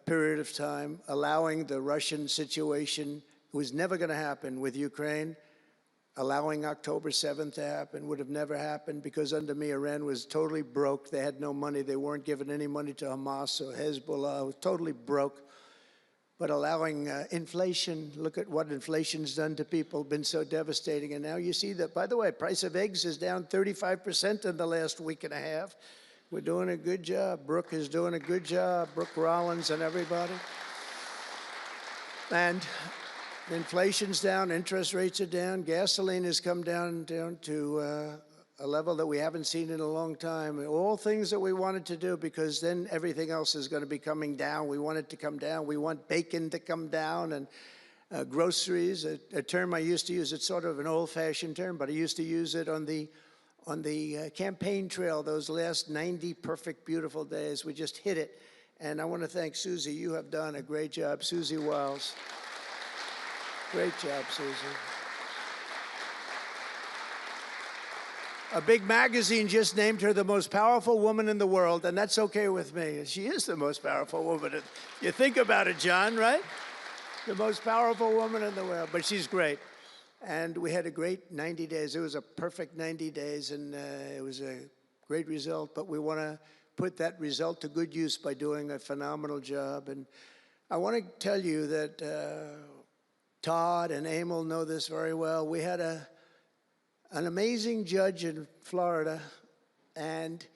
period of time, allowing the Russian situation, it was never going to happen with Ukraine. Allowing October 7th to happen would have never happened because under me, Iran was totally broke. They had no money. They weren't giving any money to Hamas or Hezbollah. It was totally broke. But allowing inflation, look at what inflation's done to people, been so devastating. And now you see that, by the way, price of eggs is down 35% in the last week and a half. We're doing a good job. Brooke is doing a good job. Brooke Rollins and everybody. And inflation's down, interest rates are down, gasoline has come down to a level that we haven't seen in a long time. All things that we wanted to do, because then everything else is going to be coming down. We want it to come down. We want bacon to come down, and groceries, a term I used to use. It's sort of an old-fashioned term, but I used to use it on the campaign trail, those last 90 perfect, beautiful days. We just hit it. And I want to thank Susie. You have done a great job, Susie Wiles. Great job, Susie. A big magazine just named her the most powerful woman in the world, and that's okay with me. She is the most powerful woman. You think about it, John, right? The most powerful woman in the world, but she's great. And we had a great 90 days. It was a perfect 90 days, and it was a great result, but we want to put that result to good use by doing a phenomenal job. And I want to tell you that Todd and Emil know this very well. We had an amazing judge in Florida, and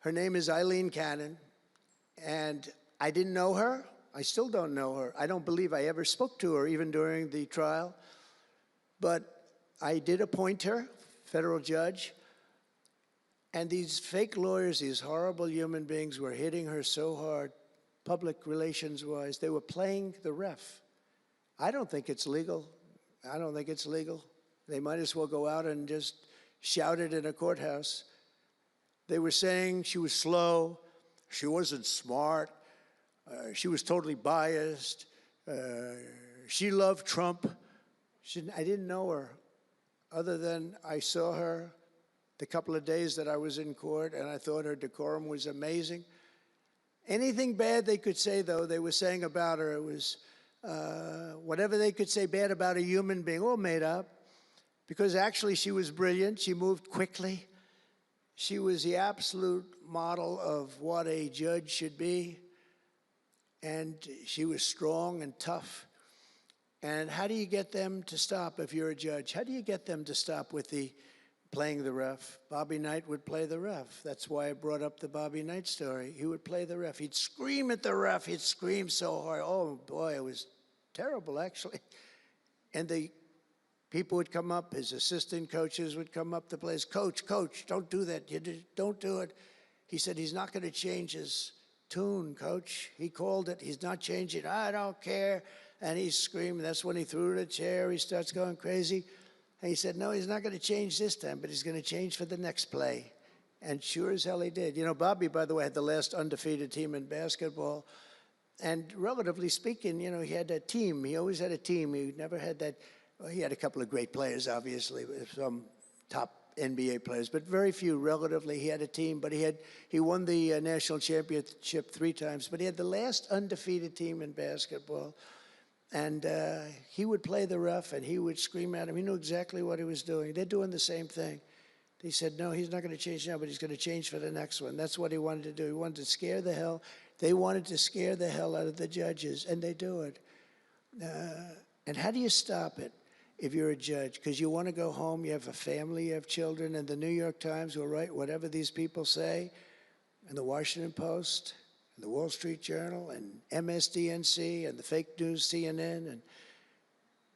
her name is Eileen Cannon, and I didn't know her. I still don't know her. I don't believe I ever spoke to her, even during the trial, but I did appoint her, federal judge, and these fake lawyers, these horrible human beings, were hitting her so hard, public relations-wise. They were playing the ref. I don't think it's legal. I don't think it's legal. They might as well go out and just shout it in a courthouse. They were saying she was slow, she wasn't smart, she was totally biased, she loved Trump. I didn't know her, other than I saw her the couple of days that I was in court, and I thought her decorum was amazing. Anything bad they could say, though, they were saying about her, it was whatever they could say bad about a human being, all made up, because actually she was brilliant. She moved quickly. She was the absolute model of what a judge should be, and she was strong and tough. And how do you get them to stop if you're a judge? How do you get them to stop with the playing the ref? Bobby Knight would play the ref. That's why I brought up the Bobby Knight story. He would play the ref. He'd scream at the ref. He'd scream so hard. Oh, boy, it was terrible, actually. And the people would come up, his assistant coaches would come up to players. Coach, don't do that. Don't do it. He said he's not going to change his tune, coach. He called it. He's not changing. I don't care. And he's screaming. That's when he threw the chair. He starts going crazy. And he said, no, he's not going to change this time, but he's going to change for the next play. And sure as hell he did. You know, Bobby, by the way, had the last undefeated team in basketball. And relatively speaking, you know, he had a team. He always had a team. He never had that. Well, he had a couple of great players, obviously, some top NBA players, but very few relatively. He had a team, but he won the national championship 3 times. But he had the last undefeated team in basketball. And he would play the ref, and he would scream at him. He knew exactly what he was doing. They're doing the same thing. He said, no, he's not going to change now, but he's going to change for the next one. That's what he wanted to do. He wanted to scare the hell. They wanted to scare the hell out of the judges, and they do it. And how do you stop it if you're a judge? Because you want to go home, you have a family, you have children, and the New York Times will write whatever these people say, and the Washington Post, and the Wall Street Journal, and MSDNC, and the fake news CNN, and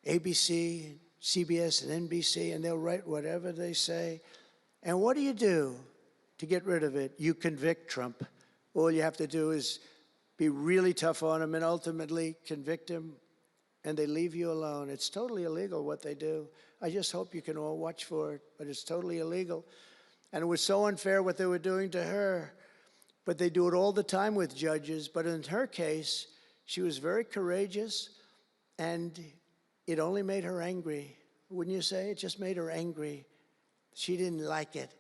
ABC, and CBS, and NBC, and they'll write whatever they say. And what do you do to get rid of it? You convict Trump. All you have to do is be really tough on him and ultimately convict him, and they leave you alone. It's totally illegal what they do. I just hope you can all watch for it, but it's totally illegal. And it was so unfair what they were doing to her. But they do it all the time with judges. But in her case, she was very courageous, and it only made her angry. Wouldn't you say? It just made her angry. She didn't like it.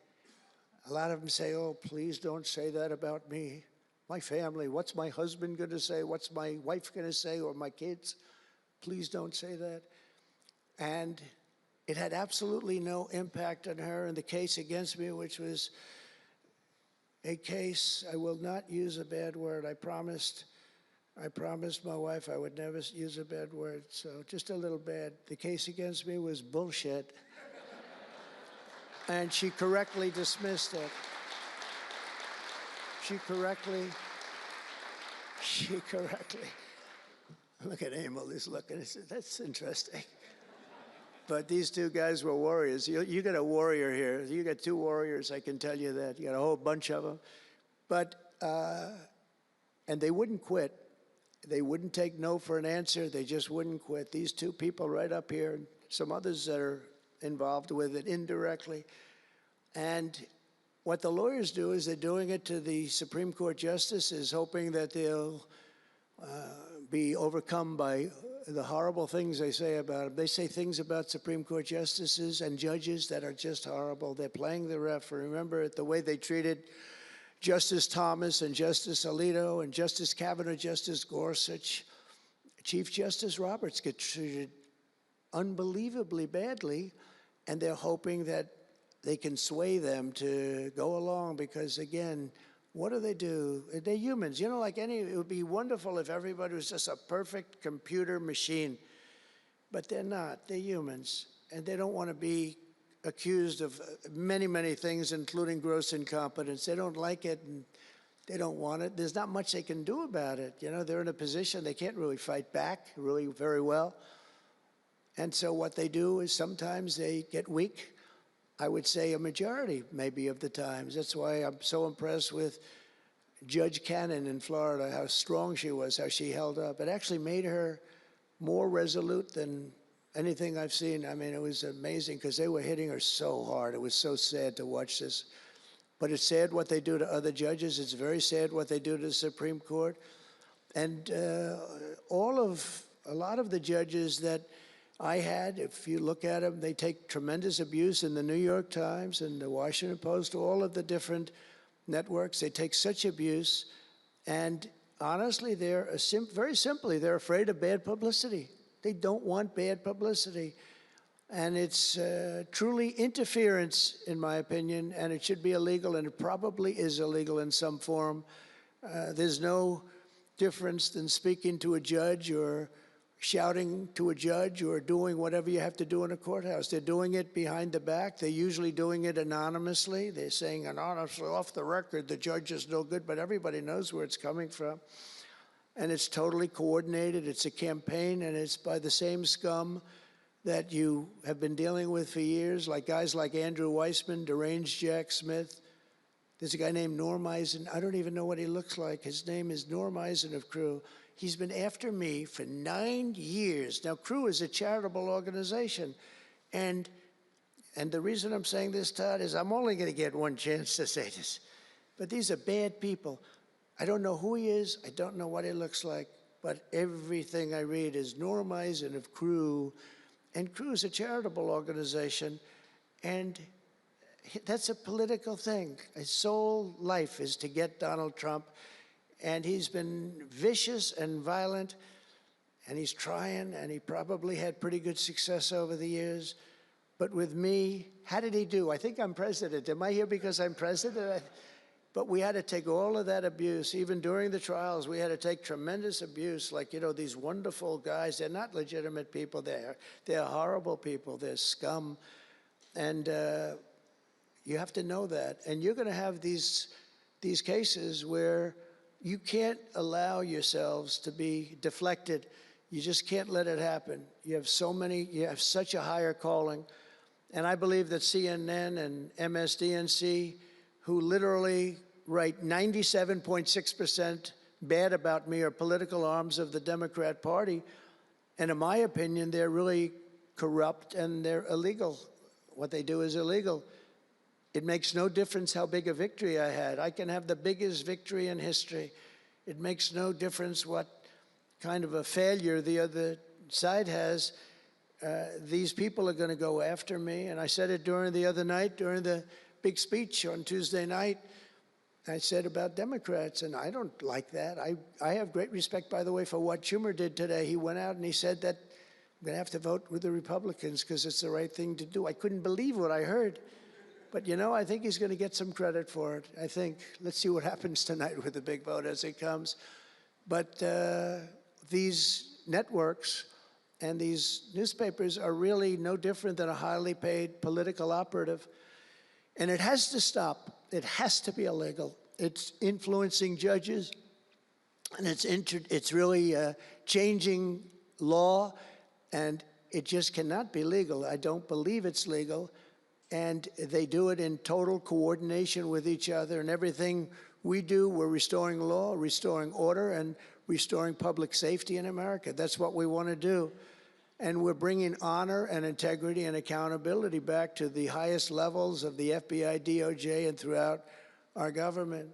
A lot of them say, oh, please don't say that about me. My family, what's my husband going to say? What's my wife going to say, or my kids? Please don't say that. And it had absolutely no impact on her in the case against me, which was a case, I will not use a bad word. I promised my wife I would never use a bad word, so just a little bad. The case against me was bullshit. And she correctly dismissed it. She correctly, look at Emil, he's looking, that's interesting. But these 2 guys were warriors. You got a warrior here. You got 2 warriors, I can tell you that. You got a whole bunch of them. But, and they wouldn't quit. They wouldn't take no for an answer. They just wouldn't quit. These 2 people right up here, and some others that are involved with it indirectly. And what the lawyers do is they're doing it to the Supreme Court justices, hoping that they'll be overcome by the horrible things they say about them. They say things about Supreme Court justices and judges that are just horrible. They're playing the ref. Remember the way they treated Justice Thomas and Justice Alito and Justice Kavanaugh, Justice Gorsuch. Chief Justice Roberts get treated unbelievably badly, and they're hoping that they can sway them to go along because, again, what do? They're humans. You know, like it would be wonderful if everybody was just a perfect computer machine, but they're not. They're humans, and they don't want to be accused of many, many things, including gross incompetence. They don't like it, and they don't want it. There's not much they can do about it. You know, they're in a position they can't really fight back really very well. And so what they do is sometimes they get weak. I would say a majority, maybe, of the times. That's why I'm so impressed with Judge Cannon in Florida, how strong she was, how she held up. It actually made her more resolute than anything I've seen. I mean, it was amazing because they were hitting her so hard. It was so sad to watch this. But it's sad what they do to other judges. It's very sad what they do to the Supreme Court. And a lot of the judges that I had, if you look at them, they take tremendous abuse in the New York Times and the Washington Post, all of the different networks. They take such abuse. And honestly, very simply, they're afraid of bad publicity. They don't want bad publicity. And it's truly interference, in my opinion, and it should be illegal, and it probably is illegal in some form. There's no difference than speaking to a judge or shouting to a judge or doing whatever you have to do in a courthouse. They're doing it behind the back. They're usually doing it anonymously. They're saying anonymously, off the record, the judge is no good, but everybody knows where it's coming from. And it's totally coordinated. It's a campaign, and it's by the same scum that you have been dealing with for years, like guys like Andrew Weissman, deranged Jack Smith. There's a guy named Norm Eisen. I don't even know what he looks like. His name is Norm Eisen of Crew. He's been after me for 9 years. Now, Crew is a charitable organization. And the reason I'm saying this, Todd, is I'm only going to get one chance to say this. But these are bad people. I don't know who he is. I don't know what he looks like. But everything I read is Norm Eisen of Crew. And Crew is a charitable organization. And that's a political thing. His sole life is to get Donald Trump. And he's been vicious and violent, and he's trying, and he probably had pretty good success over the years. But with me, how did he do? I think I'm president. Am I here because I'm president? But we had to take all of that abuse. Even during the trials, we had to take tremendous abuse. Like, you know, these wonderful guys, they're not legitimate people. They're horrible people. They're scum. And you have to know that. And you're going to have these cases where you can't allow yourselves to be deflected. You just can't let it happen. You have such a higher calling. And I believe that CNN and MSDNC, who literally write 97.6% bad about me, are political arms of the Democrat Party. And in my opinion, they're really corrupt and they're illegal. What they do is illegal. It makes no difference how big a victory I had. I can have the biggest victory in history. It makes no difference what kind of a failure the other side has. These people are going to go after me. And I said it during the other night, during the big speech on Tuesday night. I said about Democrats, and I don't like that. I have great respect, by the way, for what Schumer did today. He went out and he said that I'm going to have to vote with the Republicans because it's the right thing to do. I couldn't believe what I heard. But, you know, I think he's going to get some credit for it. I think, let's see what happens tonight with the big vote as it comes. But these networks and these newspapers are really no different than a highly paid political operative. And it has to stop. It has to be illegal. It's influencing judges, and it's really changing law, and it just cannot be legal. I don't believe it's legal. And they do it in total coordination with each other. And everything we do, we're restoring law, restoring order, and restoring public safety in America. That's what we want to do. And we're bringing honor and integrity and accountability back to the highest levels of the FBI, DOJ, and throughout our government.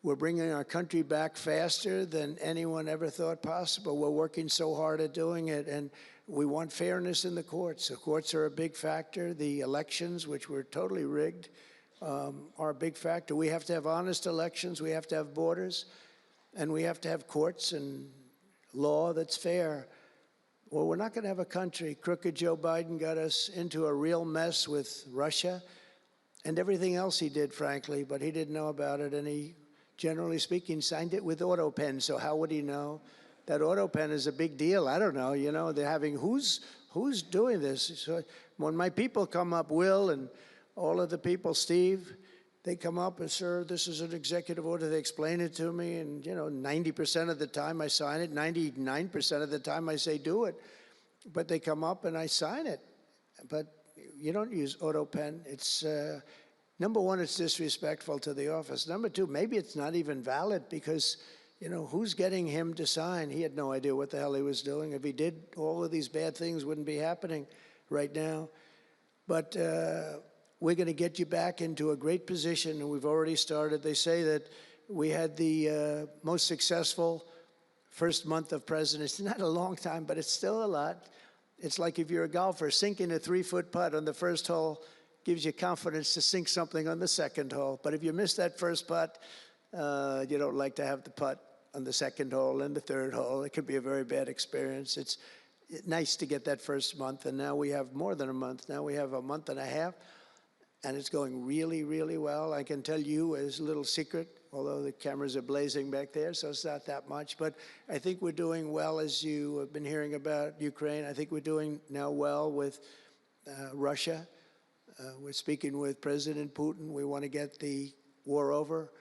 We're bringing our country back faster than anyone ever thought possible. We're working so hard at doing it. And we want fairness in the courts. The courts are a big factor. The elections, which were totally rigged, are a big factor. We have to have honest elections. We have to have borders. And we have to have courts and law that's fair. Well, we're not going to have a country. Crooked Joe Biden got us into a real mess with Russia and everything else he did, frankly, but he didn't know about it. And he, generally speaking, signed it with auto pen. So how would he know? That auto pen is a big deal. I don't know. You know, they're having who's doing this? So when my people come up, Will and all of the people, Steve, they come up and, sir, this is an executive order. They explain it to me, and 90% of the time I sign it. 99% of the time I say do it, but they come up and I sign it. But you don't use auto pen. It's number one, it's disrespectful to the office. Number two, maybe it's not even valid because. Who's getting him to sign? He had no idea what the hell he was doing. If he did, all of these bad things wouldn't be happening right now. But we're going to get you back into a great position, and we've already started. They say that we had the most successful first month of presidency. Not a long time, but it's still a lot. It's like if you're a golfer, sinking a 3-foot putt on the first hole gives you confidence to sink something on the second hole. But if you miss that first putt, you don't like to have the putt on the second hole and the third hole. It could be a very bad experience. It's nice to get that first month, and now we have more than a month. Now we have a month and a half, and it's going really, really well. I can tell you as a little secret, although the cameras are blazing back there, so it's not that much. But I think we're doing well, as you have been hearing about Ukraine. I think we're doing now well with Russia. We're speaking with President Putin. We want to get the war over.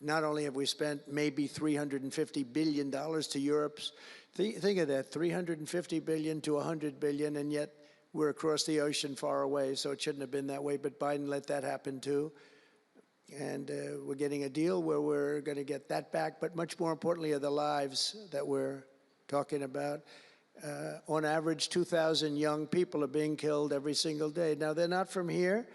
Not only have we spent maybe $350 billion to Europe's, think of that, $350 billion to $100 billion, and yet we're across the ocean far away, so it shouldn't have been that way, but Biden let that happen too. And we're getting a deal where we're going to get that back, but much more importantly are the lives that we're talking about. On average, 2,000 young people are being killed every single day. Now, they're not from here.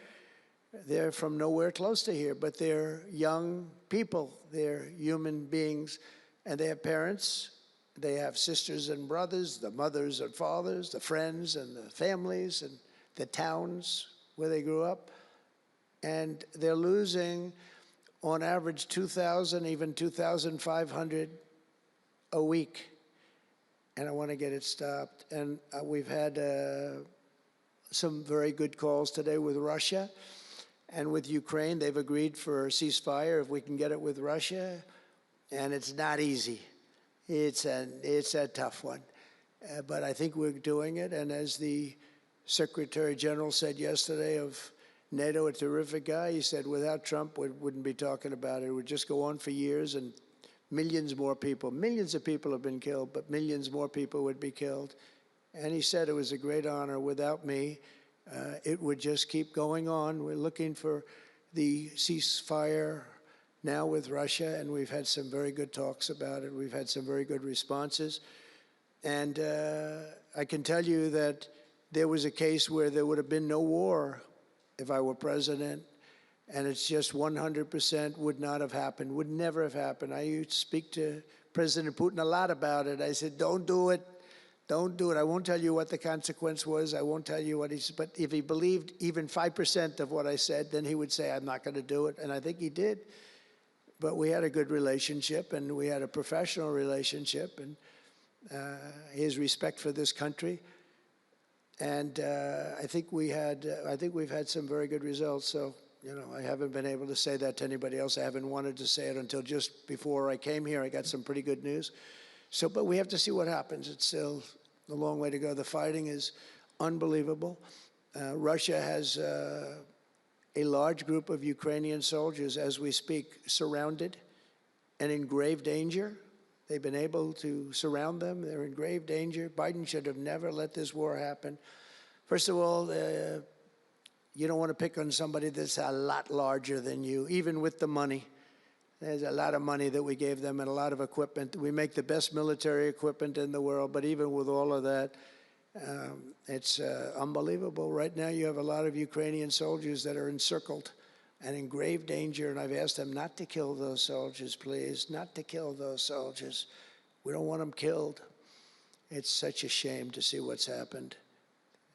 They're from nowhere close to here, but they're young people. They're human beings, and they have parents. They have sisters and brothers, the mothers and fathers, the friends and the families and the towns where they grew up. And they're losing, on average, 2,000, even 2,500 a week. And I want to get it stopped. And we've had some very good calls today with Russia and with Ukraine. They've agreed for a ceasefire if we can get it with Russia. And it's not easy. It's a tough one. But I think we're doing it. And as the Secretary General said yesterday of NATO, a terrific guy, he said without Trump, we wouldn't be talking about it. It would just go on for years, and millions more people, millions of people have been killed, but millions more people would be killed. And he said it was a great honor. Without me, it would just keep going on. We're looking for the ceasefire now with Russia, and we've had some very good talks about it. We've had some very good responses. And I can tell you that there was a case where there would have been no war if I were president, and it's just 100% would not have happened, would never have happened. I used to speak to President Putin a lot about it. I said, don't do it. Don't do it. I won't tell you what the consequence was. I won't tell you what he said. But if he believed even 5% of what I said, then he would say, I'm not going to do it. And I think he did. But we had a good relationship, and we had a professional relationship, and his respect for this country. And I think we've had some very good results. So, you know, I haven't been able to say that to anybody else. I haven't wanted to say it until just before I came here. I got some pretty good news. So, but we have to see what happens. It's still a long way to go. The fighting is unbelievable. Russia has a large group of Ukrainian soldiers, as we speak, surrounded and in grave danger. They've been able to surround them. They're in grave danger. Biden should have never let this war happen. First of all, you don't want to pick on somebody that's a lot larger than you, even with the money. There's a lot of money that we gave them and a lot of equipment. We make the best military equipment in the world, but even with all of that, it's unbelievable. Right now, you have a lot of Ukrainian soldiers that are encircled and in grave danger, and I've asked them not to kill those soldiers, please, not to kill those soldiers. We don't want them killed. It's such a shame to see what's happened.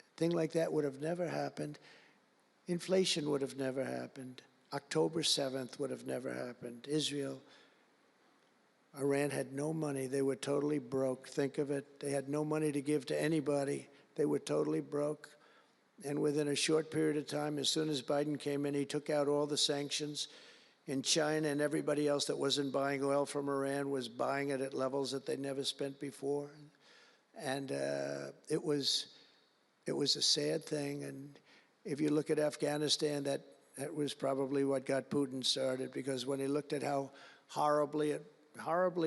A thing like that would have never happened. Inflation would have never happened. October 7th would have never happened. Israel, Iran had no money. They were totally broke. Think of it. They had no money to give to anybody. They were totally broke. And within a short period of time, as soon as Biden came in, he took out all the sanctions. In China and everybody else that wasn't buying oil from Iran was buying it at levels that they never spent before. And it was a sad thing. And if you look at Afghanistan, that was probably what got Putin started, because when he looked at how horribly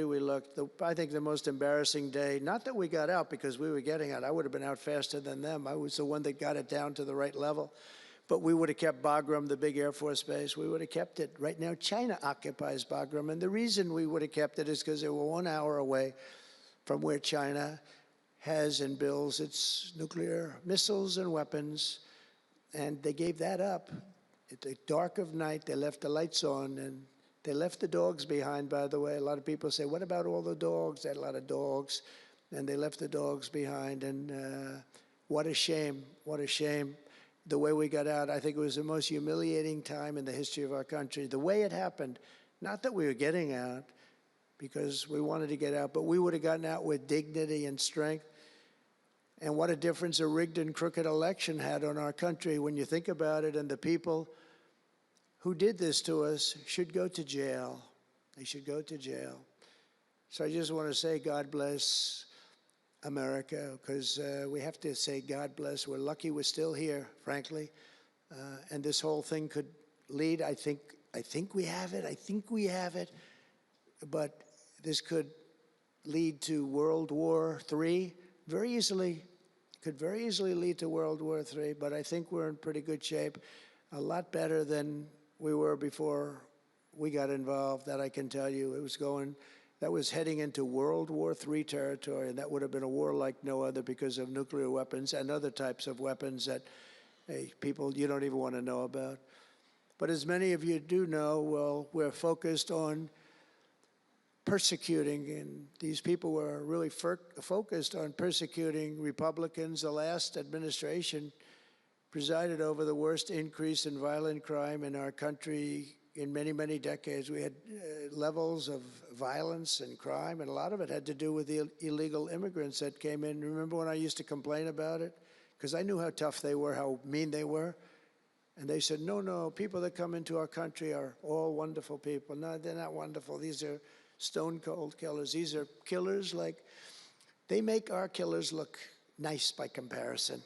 we looked, I think the most embarrassing day, not that we got out because we were getting out, I would have been out faster than them. I was the one that got it down to the right level. But we would have kept Bagram, the big Air Force base. We would have kept it. Right now, China occupies Bagram. And the reason we would have kept it is because they were 1 hour away from where China has and builds its nuclear missiles and weapons. And they gave that up. At the dark of night, they left the lights on, and they left the dogs behind, by the way. A lot of people say, what about all the dogs? They had a lot of dogs, and they left the dogs behind. And what a shame, what a shame. The way we got out, I think it was the most humiliating time in the history of our country. The way it happened, not that we were getting out, because we wanted to get out, but we would have gotten out with dignity and strength. And what a difference a rigged and crooked election had on our country when you think about it. And the people who did this to us should go to jail. They should go to jail. So I just want to say God bless America, because we have to say God bless. We're lucky we're still here, frankly. And this whole thing could lead, I think we have it, but this could lead to World War III very easily. Could very easily lead to World War III, but I think we're in pretty good shape. A lot better than we were before we got involved, that I can tell you. That was heading into World War III territory, and that would have been a war like no other because of nuclear weapons and other types of weapons that people you don't even want to know about. But as many of you do know, well, we're focused on persecuting, and these people were really focused on persecuting Republicans. The last administration presided over the worst increase in violent crime in our country in many, many decades. We had levels of violence and crime, and a lot of it had to do with the illegal immigrants that came in. Remember when I used to complain about it? Because I knew how tough they were, how mean they were. And they said, no, people that come into our country are all wonderful people. No, they're not wonderful. These are stone cold killers. These are killers they make our killers look nice by comparison.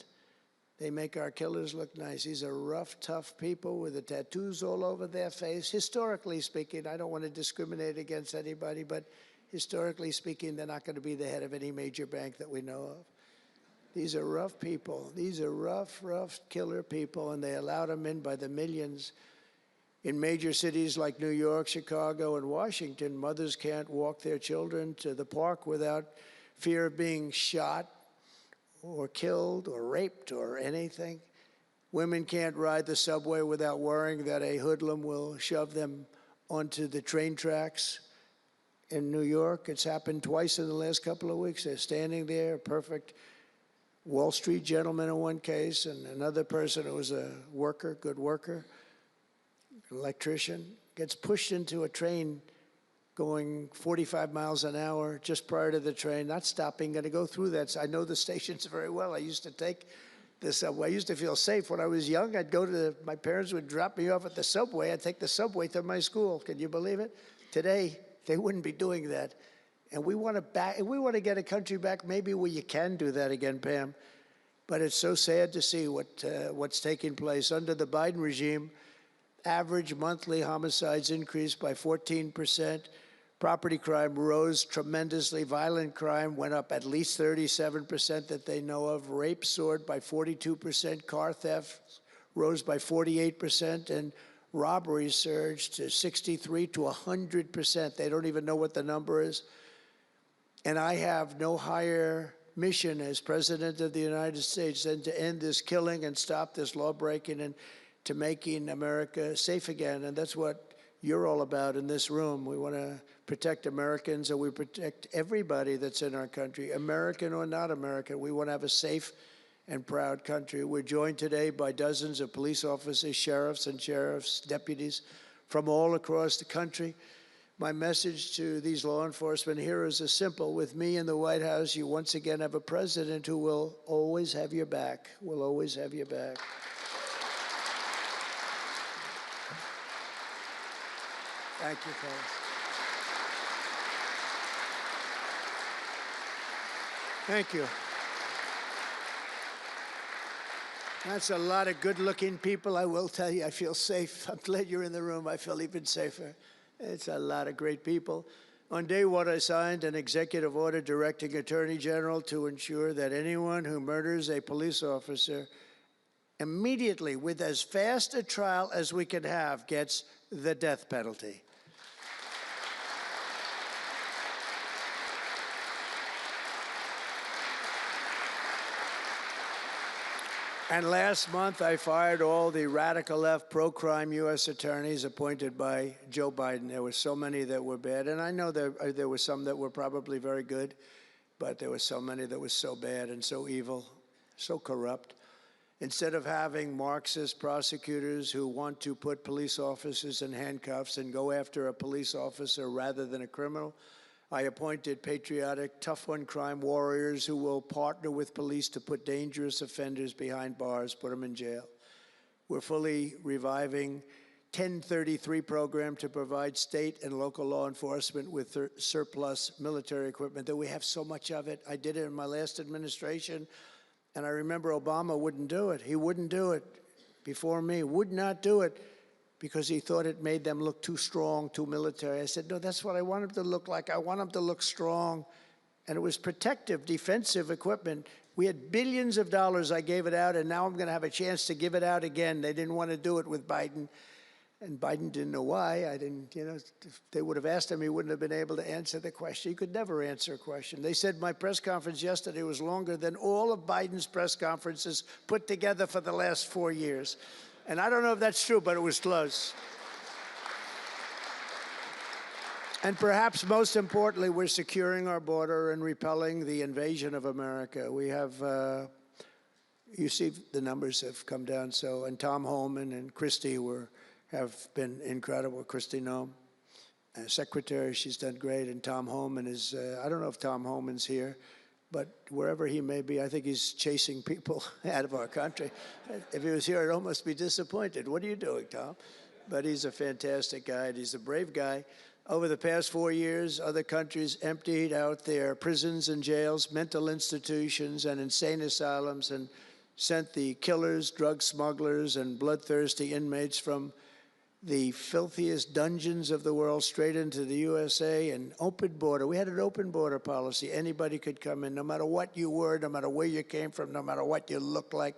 They make our killers look nice. These are rough, tough people with the tattoos all over their face. Historically speaking, I don't want to discriminate against anybody, but historically speaking, they're not going to be the head of any major bank that we know of. These are rough people. These are rough killer people, and they allow them in by the millions. In major cities like New York, Chicago, and Washington, mothers can't walk their children to the park without fear of being shot or killed or raped or anything. Women can't ride the subway without worrying that a hoodlum will shove them onto the train tracks. In New York, it's happened twice in the last couple of weeks. They're standing there, a perfect Wall Street gentleman in one case, and another person who was a worker, good worker, an electrician, gets pushed into a train going 45 miles an hour just prior to the train, not stopping, going to go through that. I know the stations very well. I used to take the subway. I used to feel safe. When I was young, my parents would drop me off at the subway. I'd take the subway to my school. Can you believe it? Today, they wouldn't be doing that. And we want to get a country back maybe where you can do that again, Pam. But it's so sad to see what's taking place. Under the Biden regime, average monthly homicides increased by 14%. Property crime rose tremendously. Violent crime went up at least 37% that they know of. Rape soared by 42%. Car theft rose by 48%. And robberies surged to 63 to 100%. They don't even know what the number is. And I have no higher mission as President of the United States than to end this killing and stop this law-breaking and to making America safe again. And that's what you're all about in this room. We want to protect Americans, and we protect everybody that's in our country, American or not American. We want to have a safe and proud country. We're joined today by dozens of police officers, sheriffs and sheriff's deputies from all across the country. My message to these law enforcement heroes is simple. With me in the White House, you once again have a president who will always have your back, will always have your back. Thank you, fellas. Thank you. That's a lot of good-looking people. I will tell you, I feel safe. I'm glad you're in the room. I feel even safer. It's a lot of great people. On day one, I signed an executive order directing Attorney General to ensure that anyone who murders a police officer immediately, with as fast a trial as we can have, gets the death penalty. And last month, I fired all the radical left pro-crime U.S. attorneys appointed by Joe Biden. There were so many that were bad. And I know there were some that were probably very good, but there were so many that were so bad and so evil, so corrupt. Instead of having Marxist prosecutors who want to put police officers in handcuffs and go after a police officer rather than a criminal, I appointed patriotic, tough-on-crime warriors who will partner with police to put dangerous offenders behind bars, put them in jail. We're fully reviving 1033 program to provide state and local law enforcement with surplus military equipment, that we have so much of it. I did it in my last administration, and I remember Obama wouldn't do it. He wouldn't do it before me, would not do it, because he thought it made them look too strong, too military. I said, no, that's what I want them to look like. I want them to look strong. And it was protective, defensive equipment. We had billions of dollars. I gave it out, and now I'm going to have a chance to give it out again. They didn't want to do it with Biden, and Biden didn't know why. I didn't, if they would have asked him, he wouldn't have been able to answer the question. He could never answer a question. They said my press conference yesterday was longer than all of Biden's press conferences put together for the last 4 years. And I don't know if that's true, but it was close. And perhaps most importantly, we're securing our border and repelling the invasion of America. We have, you see the numbers have come down. So, and Tom Homan and Christie have been incredible. Christie Noem, Secretary, she's done great. And Tom Homan is, I don't know if Tom Homan's here, but wherever he may be, I think he's chasing people out of our country. If he was here, I'd almost be disappointed. What are you doing, Tom? But he's a fantastic guy, and he's a brave guy. Over the past 4 years, other countries emptied out their prisons and jails, mental institutions, and insane asylums, and sent the killers, drug smugglers, and bloodthirsty inmates from the filthiest dungeons of the world straight into the USA. And open border. We had an open border policy. Anybody could come in, no matter what you were, no matter where you came from, no matter what you looked like,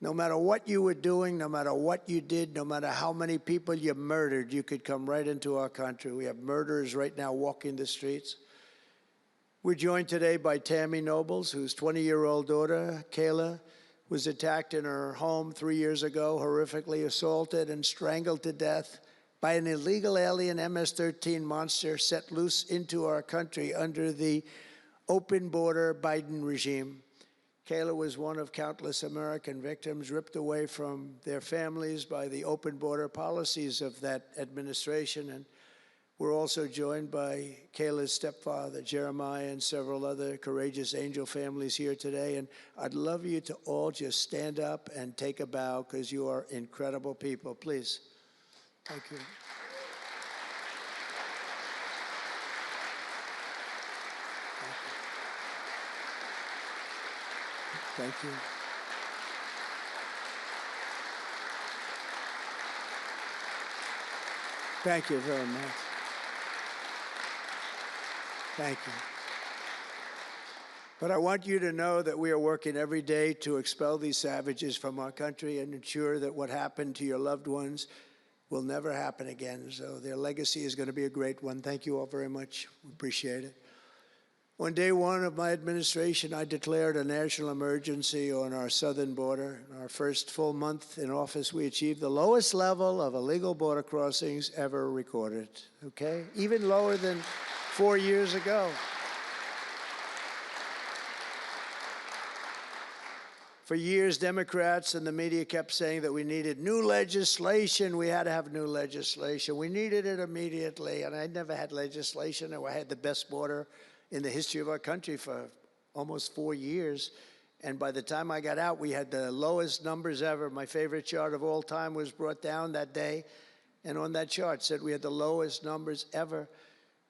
no matter what you were doing, no matter what you did, no matter how many people you murdered, you could come right into our country. We have murderers right now walking the streets. We're joined today by Tammy Nobles, whose 20-year-old daughter, Kayla, was attacked in her home 3 years ago, horrifically assaulted and strangled to death by an illegal alien MS-13 monster set loose into our country under the open border Biden regime. Kayla was one of countless American victims ripped away from their families by the open border policies of that administration. And we're also joined by Kayla's stepfather, Jeremiah, and several other courageous angel families here today. And I'd love you to all just stand up and take a bow, because you are incredible people. Please. Thank you. Thank you. Thank you very much. Thank you. But I want you to know that we are working every day to expel these savages from our country and ensure that what happened to your loved ones will never happen again. So their legacy is going to be a great one. Thank you all very much. We appreciate it. On day one of my administration, I declared a national emergency on our southern border. In our first full month in office, we achieved the lowest level of illegal border crossings ever recorded, okay? Even lower than 4 years ago. For years, Democrats and the media kept saying that we needed new legislation. We had to have new legislation. We needed it immediately, and I never had legislation. I had the best border in the history of our country for almost 4 years. And by the time I got out, we had the lowest numbers ever. My favorite chart of all time was brought down that day. And on that chart said we had the lowest numbers ever.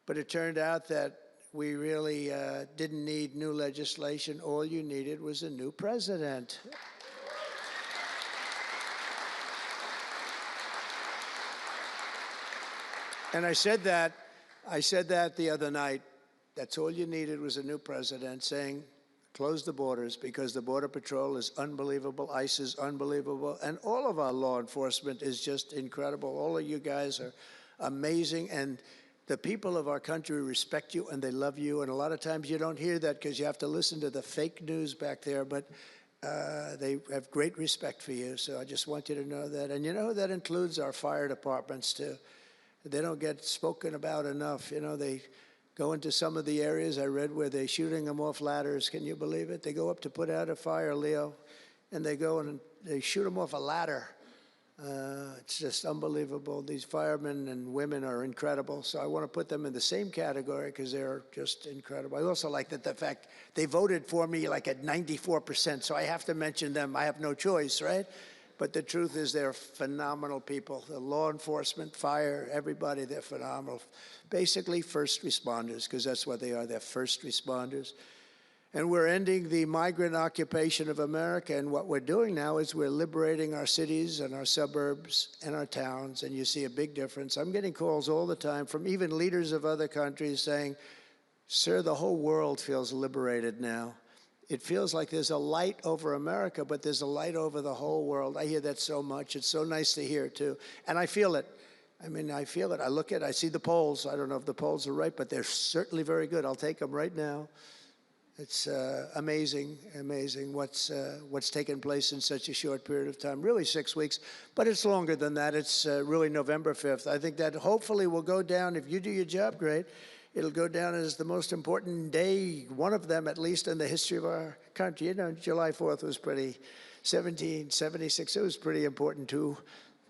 But it turned out that we really didn't need new legislation. All you needed was a new president. And I said that the other night. That's all you needed was a new president saying, close the borders, because the Border Patrol is unbelievable, ICE is unbelievable, and all of our law enforcement is just incredible. All of you guys are amazing, and the people of our country respect you and they love you. And a lot of times you don't hear that because you have to listen to the fake news back there, but they have great respect for you. So I just want you to know that. And you know, that includes our fire departments too. They don't get spoken about enough. You know, they go into some of the areas I read where they're shooting them off ladders. Can you believe it? They go up to put out a fire, Leo, and they go and they shoot them off a ladder. It's just unbelievable. These firemen and women are incredible. So I want to put them in the same category because they're just incredible. I also like that the fact they voted for me like at 94%. So I have to mention them. I have no choice, right? But the truth is they're phenomenal people. The law enforcement, fire, everybody, they're phenomenal. Basically first responders, because that's what they are. They're first responders. And we're ending the migrant occupation of America. And what we're doing now is we're liberating our cities and our suburbs and our towns. And you see a big difference. I'm getting calls all the time from even leaders of other countries saying, sir, the whole world feels liberated now. It feels like there's a light over America, but there's a light over the whole world. I hear that so much. It's so nice to hear, too. And I feel it. I mean, I feel it. I look at it. I see the polls. I don't know if the polls are right, but they're certainly very good. I'll take them right now. It's amazing, amazing what's taken place in such a short period of time, really 6 weeks, but it's longer than that. It's really November 5th. I think that hopefully will go down, if you do your job great, it'll go down as the most important day, one of them at least in the history of our country. You know, July 4th was pretty, 1776, it was pretty important too.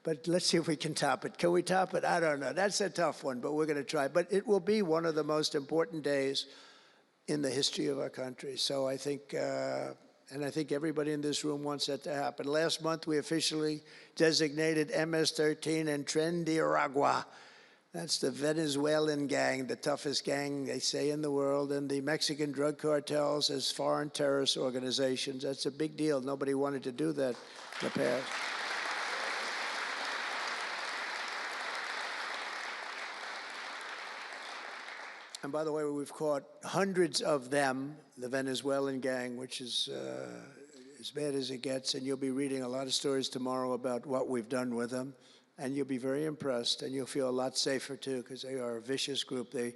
But let's see if we can top it. Can we top it? I don't know. That's a tough one, but we're going to try. But it will be one of the most important days in the history of our country. So I think, and I think everybody in this room wants that to happen. Last month, we officially designated MS-13 and Tren de Aragua. That's the Venezuelan gang, the toughest gang, they say, in the world, and the Mexican drug cartels as foreign terrorist organizations. That's a big deal. Nobody wanted to do that in the past. And by the way, we've caught hundreds of them, the Venezuelan gang, which is as bad as it gets. And you'll be reading a lot of stories tomorrow about what we've done with them. And you'll be very impressed, and you'll feel a lot safer, too, because they are a vicious group. They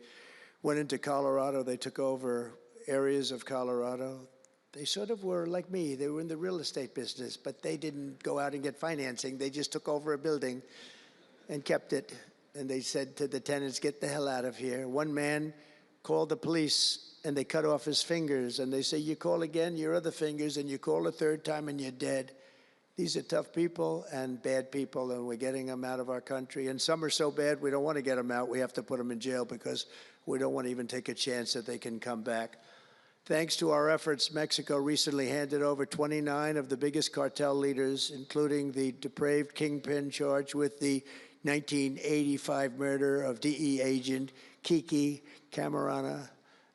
went into Colorado. They took over areas of Colorado. They sort of were like me. They were in the real estate business, but they didn't go out and get financing. They just took over a building and kept it. And they said to the tenants, get the hell out of here. One man called the police, and they cut off his fingers. And they say, you call again, your other fingers, and you call a third time, and you're dead. These are tough people and bad people, and we're getting them out of our country. And some are so bad, we don't want to get them out. We have to put them in jail because we don't want to even take a chance that they can come back. Thanks to our efforts, Mexico recently handed over 29 of the biggest cartel leaders, including the depraved kingpin charged with the 1985 murder of DE agent Kiki Camarena.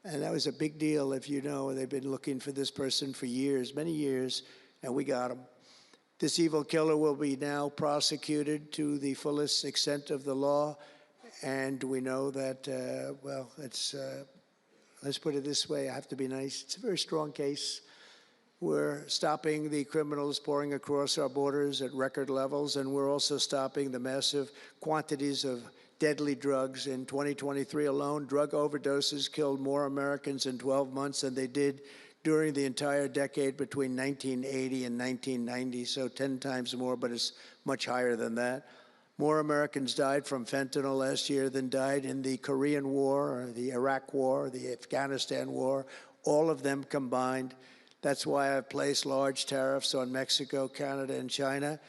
And that was a big deal, if you know. They've been looking for this person for years, many years, and we got him. This evil killer will be now prosecuted to the fullest extent of the law. And we know that, well, it's, let's put it this way, I have to be nice. It's a very strong case. We're stopping the criminals pouring across our borders at record levels, and we're also stopping the massive quantities of deadly drugs. In 2023 alone, drug overdoses killed more Americans in 12 months than they did during the entire decade between 1980 and 1990, so 10 times more, but it's much higher than that. More Americans died from fentanyl last year than died in the Korean War, or the Iraq War, or the Afghanistan War, all of them combined. That's why I've placed large tariffs on Mexico, Canada, and China,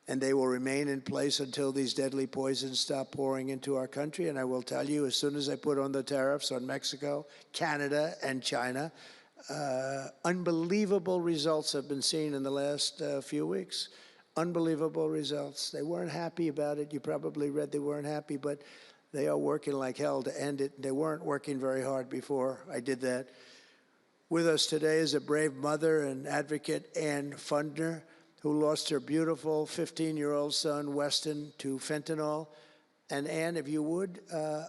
and they will remain in place until these deadly poisons stop pouring into our country. And I will tell you, as soon as I put on the tariffs on Mexico, Canada, and China, unbelievable results have been seen in the last few weeks. Unbelievable results. They weren't happy about it. You probably read they weren't happy, but they are working like hell to end it. They weren't working very hard before I did that. With us today is a brave mother and advocate, Ann Fundner, who lost her beautiful 15-year-old son, Weston, to fentanyl. And Ann, if you would,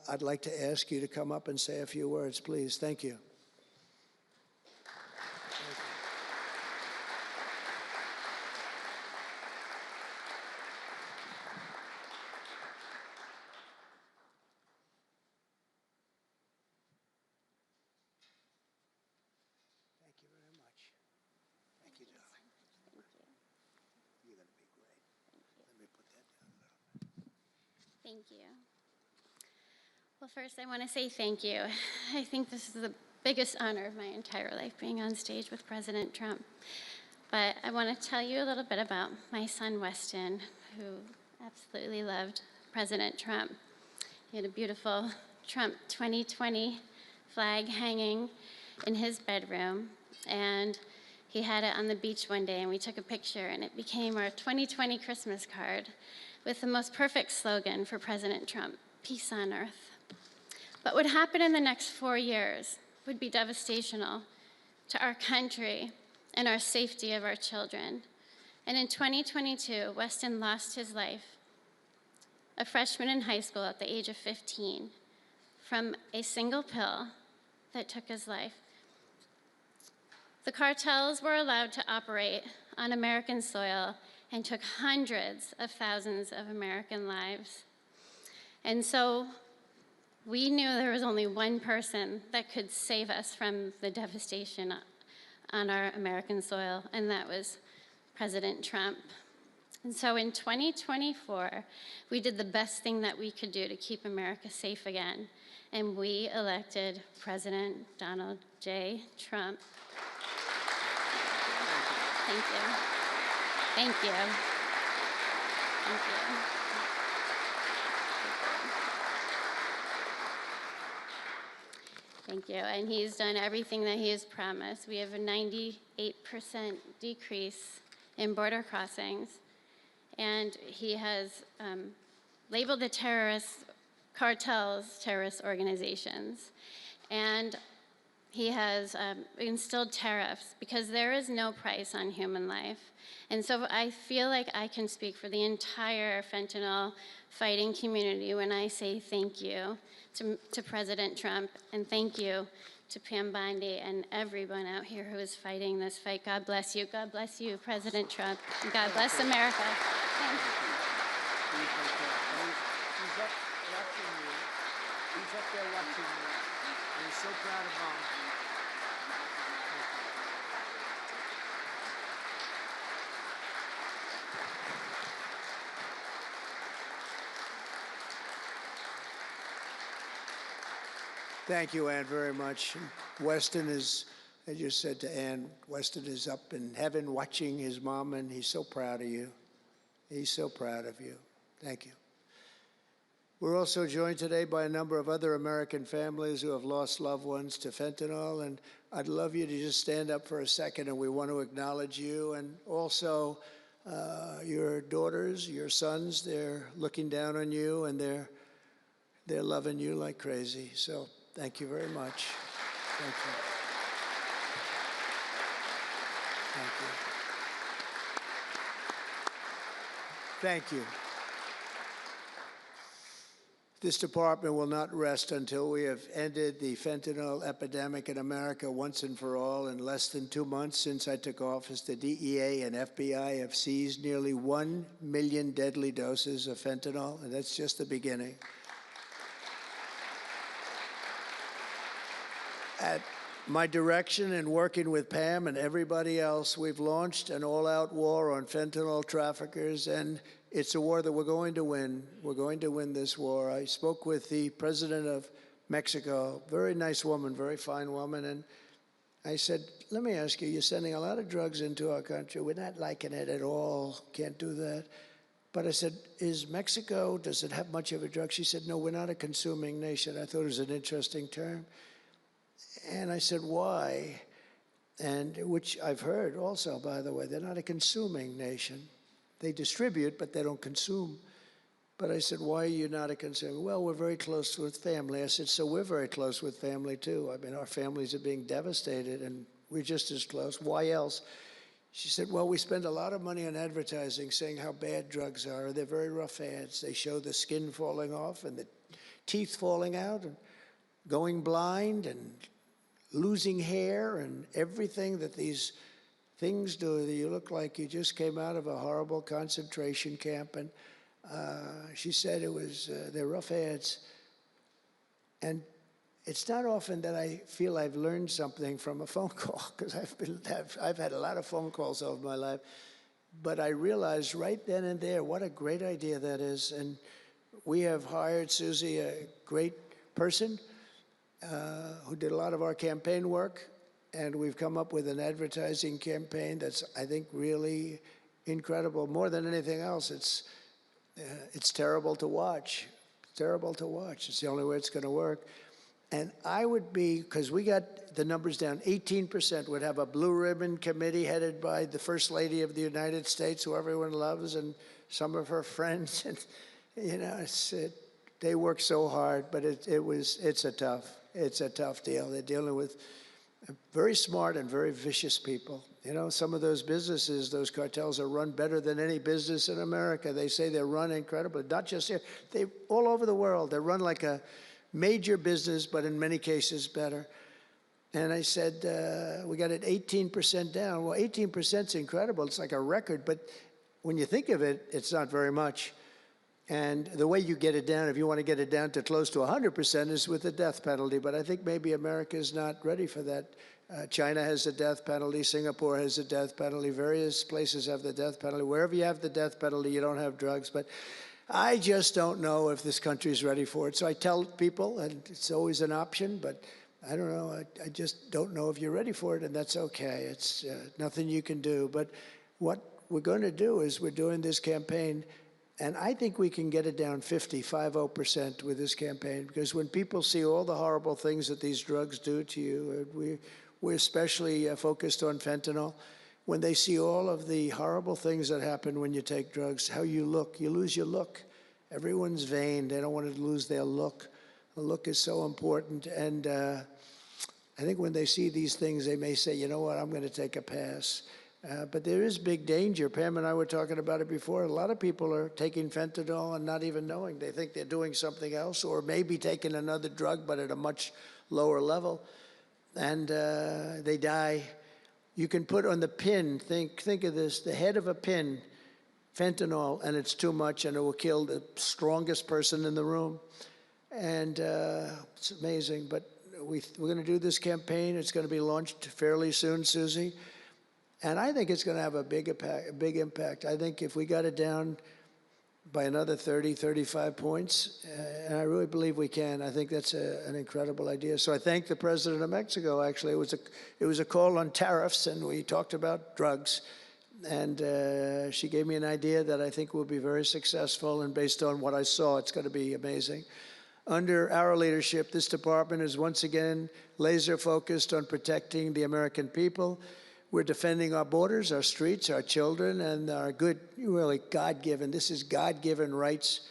I'd like to ask you to come up and say a few words, please. Thank you. Thank you. Well, first I want to say thank you. I think this is the biggest honor of my entire life, being on stage with President Trump. But I want to tell you a little bit about my son, Weston, who absolutely loved President Trump. He had a beautiful Trump 2020 flag hanging in his bedroom, and he had it on the beach one day, and we took a picture, and it became our 2020 Christmas card with the most perfect slogan for President Trump: peace on earth. But what happened in the next 4 years would be devastational to our country and our safety of our children. And in 2022, Weston lost his life, a freshman in high school at the age of 15, from a single pill that took his life. The cartels were allowed to operate on American soil and took hundreds of thousands of American lives. And so we knew there was only one person that could save us from the devastation on our American soil, and that was President Trump. And so in 2024, we did the best thing that we could do to keep America safe again, and we elected President Donald J. Trump. Thank you. Thank you. Thank you. Thank you. And he's done everything that he has promised. We have a 98% decrease in border crossings. And he has labeled the terrorist cartels terrorist organizations. And he has instilled tariffs because there is no price on human life. And so I feel like I can speak for the entire fentanyl fighting community when I say thank you to President Trump, and thank you to Pam Bondi and everyone out here who is fighting this fight. God bless you. God bless you, President Trump. And God bless America. Thank you. He's up watching you. He's up there watching you. And he's so proud of Mom. Thank you, Ann, very much. Weston is, I just said to Ann, Weston is up in heaven watching his mom, and he's so proud of you. He's so proud of you. Thank you. We're also joined today by a number of other American families who have lost loved ones to fentanyl, and I'd love you to just stand up for a second, and we want to acknowledge you, and also your daughters, your sons. They're looking down on you, and they're loving you like crazy. So thank you very much. Thank you. Thank you. Thank you. This department will not rest until we have ended the fentanyl epidemic in America once and for all. In less than 2 months since I took office, the DEA and FBI have seized nearly 1 million deadly doses of fentanyl, and that's just the beginning. At my direction and working with Pam and everybody else, we've launched an all-out war on fentanyl traffickers, and it's a war that we're going to win. We're going to win this war. I spoke with the president of Mexico, very nice woman, very fine woman, and I said, let me ask you, you're sending a lot of drugs into our country. We're not liking it at all. Can't do that. But I said, is Mexico, does it have much of a drug? She said, no, we're not a consuming nation. I thought it was an interesting term. And I said, why? And which I've heard also, by the way, they're not a consuming nation. They distribute, but they don't consume. But I said, why are you not a consumer? Well, we're very close with family. I said, so we're very close with family, too. I mean, our families are being devastated, and we're just as close. Why else? She said, well, we spend a lot of money on advertising saying how bad drugs are. They're very rough ads. They show the skin falling off and the teeth falling out and going blind and losing hair and everything that these things do. You look like you just came out of a horrible concentration camp. And she said it was, they're rough ads. And it's not often that I feel I've learned something from a phone call, because I've had a lot of phone calls over my life. But I realized right then and there what a great idea that is. And we have hired Susie, a great person, who did a lot of our campaign work, and we've come up with an advertising campaign that's, I think, really incredible. More than anything else, it's It's terrible to watch. Terrible to watch. It's the only way it's going to work. And I would be, because we got the numbers down, 18% would have a blue ribbon committee headed by the First Lady of the United States, who everyone loves, and some of her friends. And, you know, they work so hard, but it's a tough deal. They're dealing with very smart and very vicious people. You know, some of those businesses, those cartels are run better than any business in America. They say they're run incredibly, not just here, they all over the world. They're run like a major business, but in many cases better. And I said, we got it 18% down. Well, 18% is incredible. It's like a record, but when you think of it, it's not very much. And the way you get it down, if you want to get it down to close to 100%, is with the death penalty. But I think maybe America is not ready for that. China has the death penalty. Singapore has the death penalty. Various places have the death penalty. Wherever you have the death penalty, you don't have drugs. But I just don't know if this country is ready for it. So I tell people, and it's always an option, but I don't know. I just don't know if you're ready for it, and that's okay. It's nothing you can do. But what we're going to do is we're doing this campaign, and I think we can get it down 50% with this campaign, because when people see all the horrible things that these drugs do to you, we're especially focused on fentanyl. When they see all of the horrible things that happen when you take drugs, how you look, you lose your look. Everyone's vain. They don't want to lose their look. The look is so important. And I think when they see these things, they may say, you know what, I'm going to take a pass. But there is big danger. Pam and I were talking about it before. A lot of people are taking fentanyl and not even knowing. They think they're doing something else, or maybe taking another drug, but at a much lower level. And they die. You can put on the pin, think of this, the head of a pin, fentanyl, and it's too much, and it will kill the strongest person in the room. And it's amazing. But we're going to do this campaign. It's going to be launched fairly soon, Susie. And I think it's going to have a big impact. I think if we got it down by another 30, 35 points, and I really believe we can. I think that's an incredible idea. So I thank the president of Mexico, actually. It was a call on tariffs, and we talked about drugs. And she gave me an idea that I think will be very successful, and based on what I saw, it's going to be amazing. Under our leadership, this department is once again laser focused on protecting the American people. We're defending our borders, our streets, our children, and our good, really God-given, this is God-given rights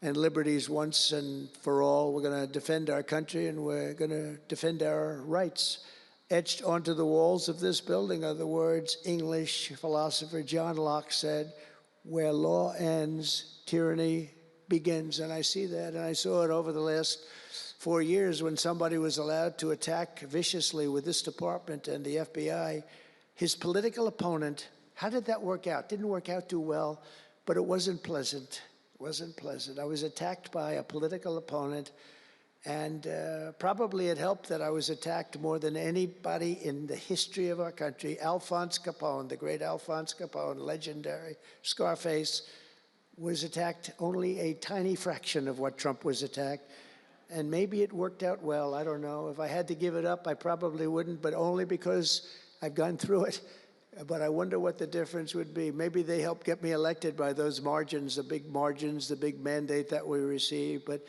and liberties once and for all. We're going to defend our country, and we're going to defend our rights. Etched onto the walls of this building are the words English philosopher John Locke said, "Where law ends, tyranny begins." And I see that, and I saw it over the last 4 years when somebody was allowed to attack viciously with this department and the FBI. His political opponent, how did that work out? Didn't work out too well, but it wasn't pleasant. It wasn't pleasant. I was attacked by a political opponent, and probably it helped that I was attacked more than anybody in the history of our country. Alphonse Capone, the great Alphonse Capone, legendary, Scarface, was attacked only a tiny fraction of what Trump was attacked. And maybe it worked out well, I don't know. If I had to give it up, I probably wouldn't, but only because I've gone through it. But I wonder what the difference would be. Maybe they helped get me elected by those margins, the big mandate that we received. But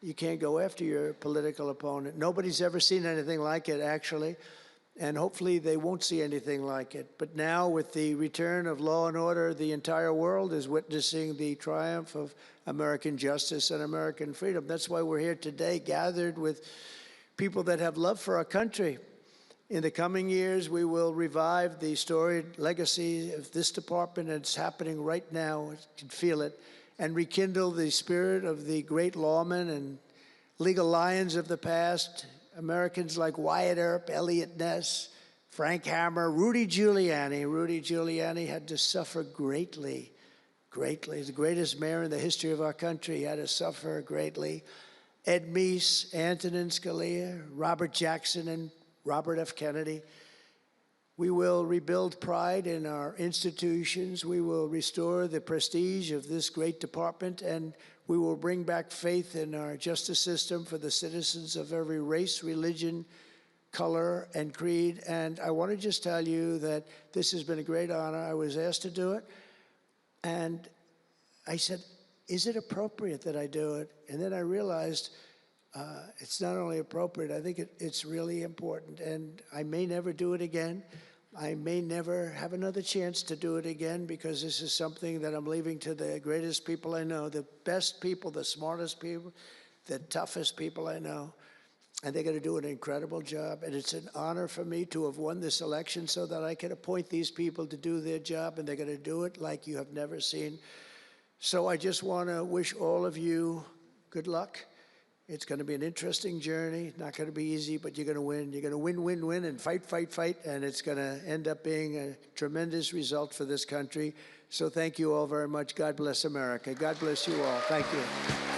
you can't go after your political opponent. Nobody's ever seen anything like it, actually. And hopefully they won't see anything like it. But now, with the return of law and order, the entire world is witnessing the triumph of American justice and American freedom. That's why we're here today, gathered with people that have love for our country. In the coming years, we will revive the storied legacy of this department, and it's happening right now. You can feel it. And rekindle the spirit of the great lawmen and legal lions of the past, Americans like Wyatt Earp, Elliot Ness, Frank Hammer, Rudy Giuliani. Rudy Giuliani had to suffer greatly, greatly. The greatest mayor in the history of our country had to suffer greatly. Ed Meese, Antonin Scalia, Robert Jackson, and Robert F. Kennedy. We will rebuild pride in our institutions. We will restore the prestige of this great department, and we will bring back faith in our justice system for the citizens of every race, religion, color, and creed. And I want to just tell you that this has been a great honor. I was asked to do it, and I said, is it appropriate that I do it? And then I realized it's not only appropriate, I think it's really important. And I may never do it again. I may never have another chance to do it again, because this is something that I'm leaving to the greatest people I know, the best people, the smartest people, the toughest people I know. And they're going to do an incredible job. And it's an honor for me to have won this election so that I can appoint these people to do their job, and they're going to do it like you have never seen. So I just want to wish all of you good luck. It's going to be an interesting journey, not going to be easy, but you're going to win. You're going to win, win, win, and fight, fight, fight, and it's going to end up being a tremendous result for this country. So thank you all very much. God bless America. God bless you all. Thank you.